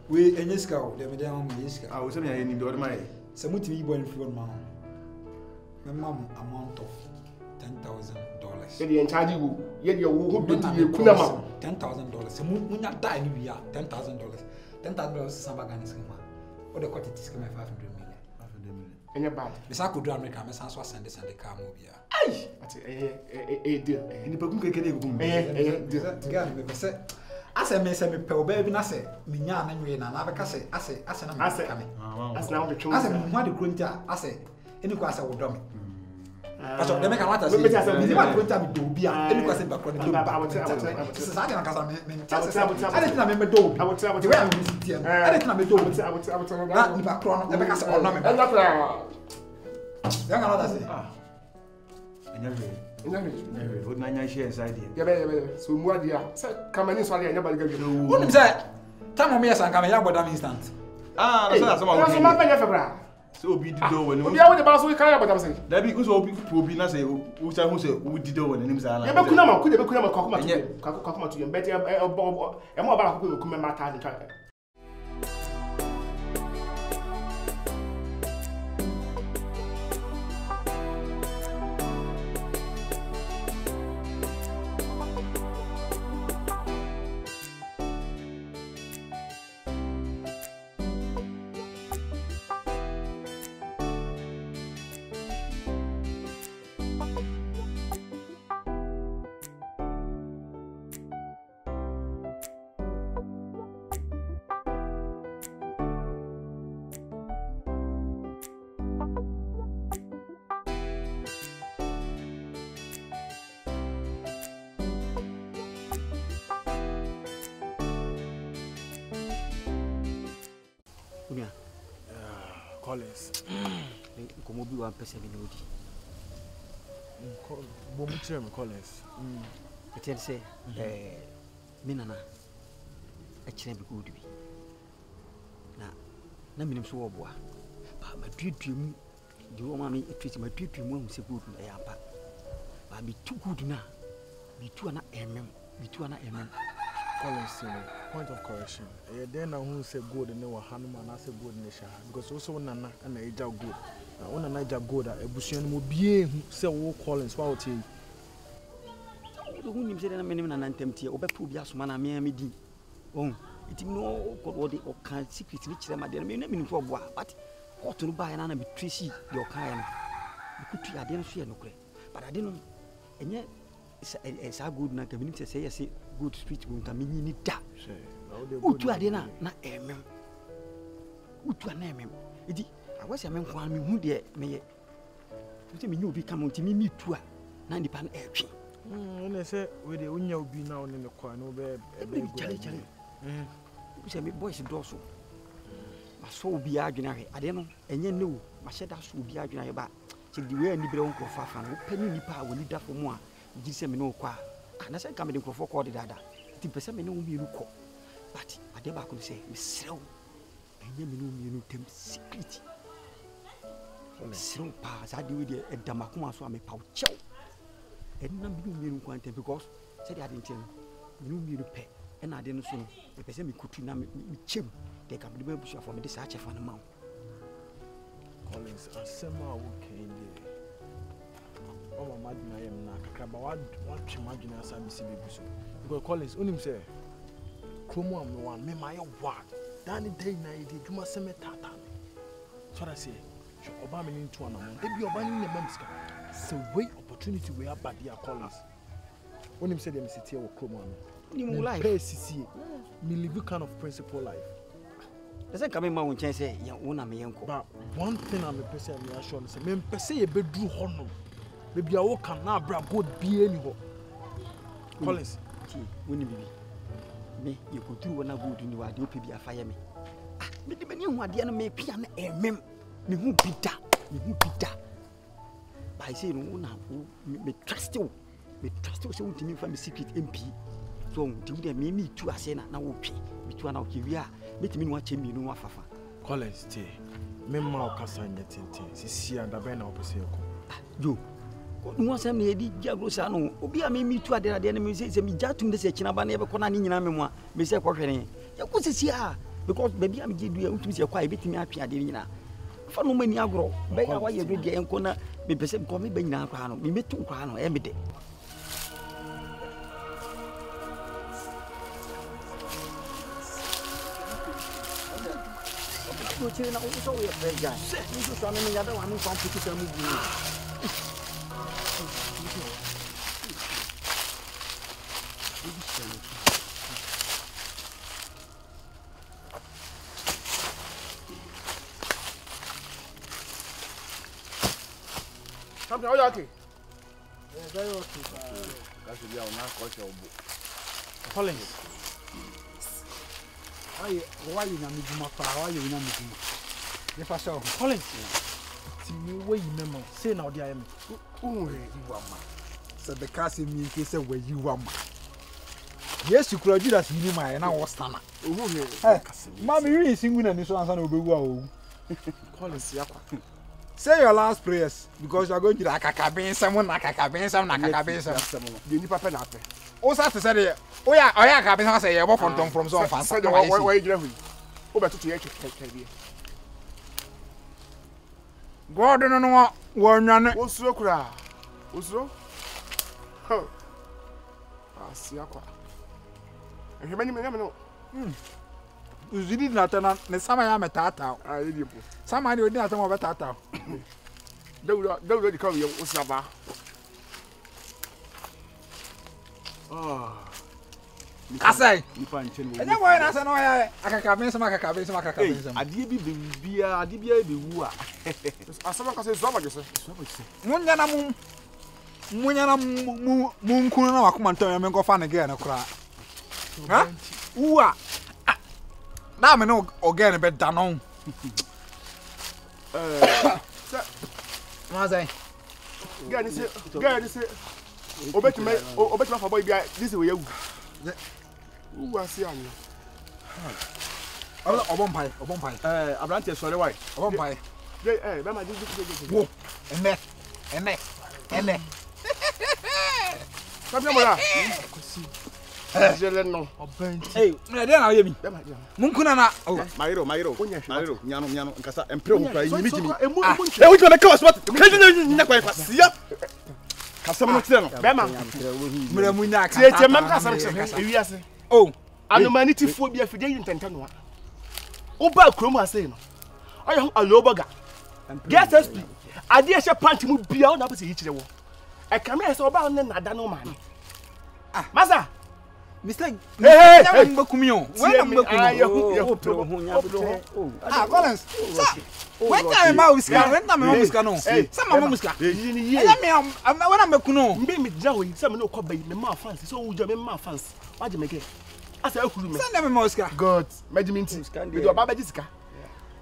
We enyeska o, dem dey am enyeska. Ah, o se me ya ni do mai. Se mutimi ibo en free on ma. Me mam amount of $10,000. Ye dey in charge you. Ye dey wo ho beti ye kuna ma. $10,000. Se munya die ni wi a $10,000. $10,000 samba Ghana schema. What the quantity schema 500 million. 500 million. Any bad. Me sa ko do America me san so send car mo bia. Ai! Ati deal. Ni pa kun keke go kum. Deal. Ghana me say ase me say me pe oba bi na say me nya na nwe na be ka say ase na me ka me. Ase na wo twon. Ase me ho de kronta ase eni ko ase wo do me. Paso dem ka mata say. Me ma kronta me do bia eni ko ase ba kronta do ba. Sa na kasa me ade na me do. The way I miss it here. Ade na me do. Na ni ba kron no be ka say ono me. Ena fra. Dem ka mata say. Never. What na share inside here. Yeah. So mu adia. Say kamani so adia nya ba ga gwe. Wouldn't say time me san come ya bodam instant. Ah, that's some of so ma panya febra. So obi di do when. Obi awo de ba so kan ya bodam say. Da bi so obi na say who say who di do when nim say na. Ye be kuna ma kwakoma to. Kwakoma to. Mbeti e mo ba ko kuma ma ta ni twa. Collins. Como bi one person in odi. Bo mu tire me Collins. I tell say me nana e kire bi good bi. Na minim so wo boa. Ba ma duadua mu di wo ma me treat ma duadua mu hu se good na ya pa. Ba bi too good na. Bi tu ana emem. Collins, point of correction. Then I who say good and no Hanuma and I say good in the Shah because also Nana and a job good. Now, when I job good, a Bushian will be say, Collins, what you who said, I'm an empty or Bepubias man, me di. Oh, it no what or can't secret which them I didn't mean for what, but ought to buy an Tracy, your kind. You could I didn't fear no credit, but I didn't, and yet it's a good na community say I say good street won't mean ni da. Utu adena na emem. Utu na emem. Edi awase amem kwa me hu de meye. Uti me nyu obi kam nti me tu a na ndi pan etwe. When say we dey unya obi na on ne kwa no be chale. You say me boys do so. Ma so obi adwena hwe. Ade no enye ne wo. Ma hyeda so obi adwena hwe ba. Che di we ani bre won krofa fa no. Pani nipa a woni da fo mu a gise me no kwa. Na say kam de krofo ko de dada. Ti pese me no mi ru ko. But ade ba ko say me serew. Enye me no mi ru tem secret. Serew pa za de we de edamakoma so a me paw chew. Enna me no mi ru kwantem because say de ade ntem. Me no mi ru pe. Ena ade no so no. E pese me kutu na me chem. De kam de ba busu afo me de sa chefa na ma. Collins, asema okay there. Oh, my madina yam na kakra ba what imagine as I see baby so. Because Collins, unim say Chromo am one me my what. Danny day na idi dwuma se me tata. So I say, oba me into an amount. They be oba ni ne mamska. So wait opportunity we have bad here Collins. Unim say dem sit here with Chromo am. Unim life. Me live kind of principle life. Doesn't come in my own chance, ya una me yanko. But one thing I'm a person I'm sure say me pese ye bedru hono. Maybe I walk na bra boat be anyhow. Collins, woni bibi. Me you go through one good ni wa de opi bi afaya me. Ah, me de mani hu ade na me pia na emem. Me hu bida. But I say no una me trust you. Me trust you say untimi fa me secret MP. So untimi de me tu ase na wo twi. Me tu na o ki wi a metimi no ache mi no afafa. Collins stay. Me ma o kasa nyetente. Sisi anda be na o pese ko. Yo. Ko no asem na edi jagro sa no. Obi a me tu ade na me say me jatum de se china ba na ye be ko na ni nyina me mo a me say ko hwere. Ya ko sisi a because baby am je du ya utumi se kwa e betimi atwe ade nyina. Fa no mani agro. Be ya wa ye do de enko na me pese ko me be nyina kwa no. Me metu kwa no e me de. No chile na uso ya beja. Ni so sana me yada wa mi kwa puti ta mu bu. Something, are you okay? Yeah, very okay. That should be our now culture. Collins. Why you na me duma pa? Why you na me duma? Ye fa so. Collins. Ti me wey memo. Say now dey am. You wama. So the car say me ke say where you wama. Yes, you could Judas ni my na was stana. Mommy you sing win and so answer no be wo. Collins yakwa. Say your last prayers because you are going to akakaben someone akakaben some akakaben some. The ni papa na pe. O sa te say there. O ya akakaben say you go from so fan. Say why you gina hu. O be tutu ye twetwe bi. God no wonwane. Osuro kura. Osuro? Ho. Asiakwa. Ehemani me no. Uzidi na tana ne sama ya metata. Ah, ye dipo. Sama ni odi na tama betata. Dawuda di kawo ye osaba. Kasai. Nipa nchen wo. Enya boy na se no ya akakaben sama. Ade bi bia be wu a. Asaba ka se zoma je se. Munya na munkunu na wakoma ntam ya menko fa ne ge na kura. Ha? Uwa. Na me no again be danon. Mazai. Gani se obetime for boy bia this way you. Uwa si anu. Obon pai. Abrante sorry why? Obon pai. Be ma just Wo. Ene. Come here, no. Hey, me dey na yemi. Munkuna na. Mairo. Nyano nkasa empre ho kwa yimi jimi. Eh, we gonna call spot. Kaji na kwa sia. Kasam no tire no. Be ma. Mura munya ka. Tie mem kasam tire. Ewi ase. Oh, anomanity fo bia fide yi ntenta no. Wo ba krom ase no. Ayo aloboga. Get SP. Ade e she pant mu bia na pese yi kire wo. E kame ese oba ne nada no man. Masa. Mr. Hey. Mbakumio. When Mbakumio. Collins. When time ma uska, when time ma uska no. Some ma uska. When am Mbakuno. Me jawo yi se me no kwa bayi me ma fans. So wo je me ma fans. Wa je me ke. Asa akuru me. Send them ma uska. God, measurement. We do baba jisika.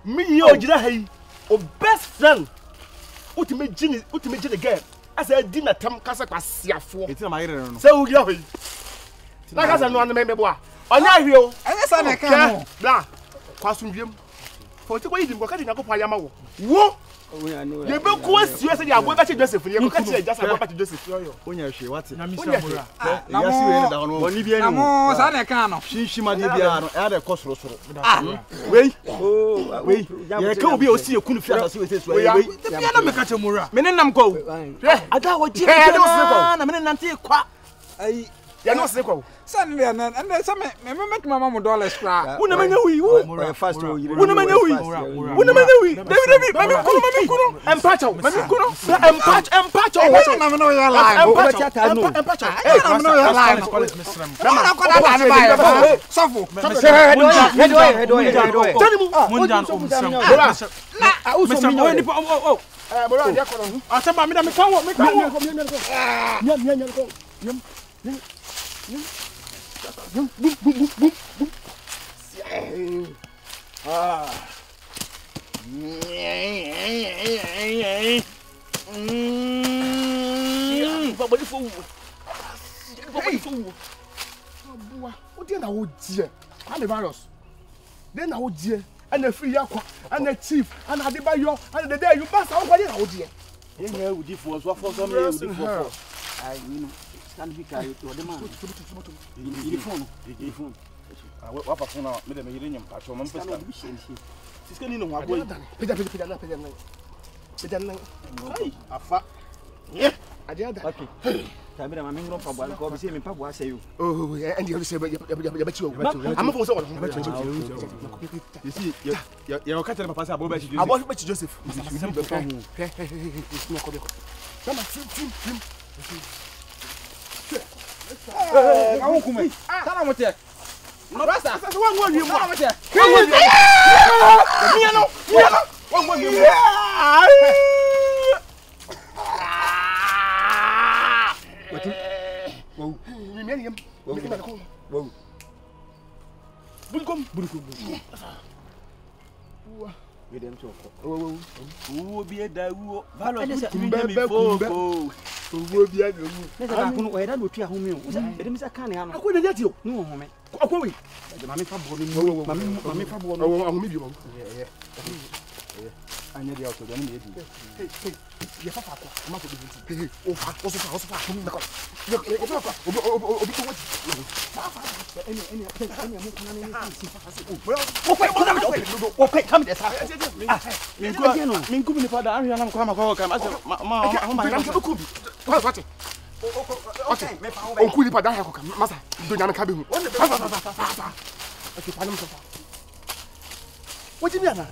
Me yi o jira hayi. O best friend. Ultimate gene girl. Asa di na tam kasa kwa siafo. Eti na Mairo no. Se wo gira hoyi. Na kasa no an me boa. Onya hwe o. Anya sa na ka no. Bla. Kwa sundwem. For ti ko yidi mboka di nyakopɔ ayama wo. Wo You be go see say you go back to Joseph. You go catch just go back to Joseph. Onya hwe what? Na mi samura. Ya si we da hono. Boni bi ani. Na mo sa na kan no. Shinshima de bia no. E da ko soro soro. Wei. Oh, wei. Ye ka obi o si ekunu fi asase we sesu wei. Bia na me ka chamura. Me ne nam ko. Ada wo ji na me ne nante kwa. Ai ya no se kwa. San le na and say me mama mo dollars kra. Una manya wi. Fast o yire. Una manya wi. Una manya wi. David mami kunu. Empacho. Mami kunu. Empacho. Na me no ya line. Empacho. Eh, na me no ya line. Na ko da line ba. Sofo. Hedo. Tell me. Munjan omsam. Na uso mi ni oh. Bora dia ko no. Asema me da me kan wo. Ah. Babali fo. Boa. O dia na wo die. Kwame virus. Then na wo die. And free yakwa. And chief. And Adebayo. And the day you pass out kwa dia na wo die. Ye udi fo so afo so me udi fo. Ai you stand be kai to the man. Phone. Wa pa phone me de me yire nyam pa cho mam pesa. Siska ni no wa boy. Peda na. Ai, afa. Adiada. Okay. Tabira mama ngro pa bwa ko bi se me pa bwa se yo. Oh, and you say ya bachi o. I'm for so. You see, you catch the papa say abo bachi Joseph. Abo bachi Joseph. No ko be ko. Mama tim. Ka won kuma. Sana mo te. No rasa. Sa wa ngwa yemu. Sana mo te. Miano. Wa ngwa yemu. Wow. Mimianiam. Wow. Burukum. Wow. We dem so ko. Wow. Wo bi e da wo. Valo Kumbe fo. Wo bi a do mu. Nesa ka kunu o yeda do tua homi o. Edem se kan ne ha no. Akwa de jati o. No home. Akwa we. Mama fa bo ni mama fa bo no. Ahumi bi mo. Anya dia auto dia ni edi. Hey. Ya fa kwa. Ma ko bi. Hey. O fa. Na ko. O fa. Obi ko wati. Any mo kuna ni si fa fa. O fa come there. Min ku ni pada ahia na ko ma ko kam ase ma ku bi. What? Okay. On ku ni pada ahia ko kam. Masa. Do nyame ka be hu. Fa. Okay, pa no so fa. What do you mean?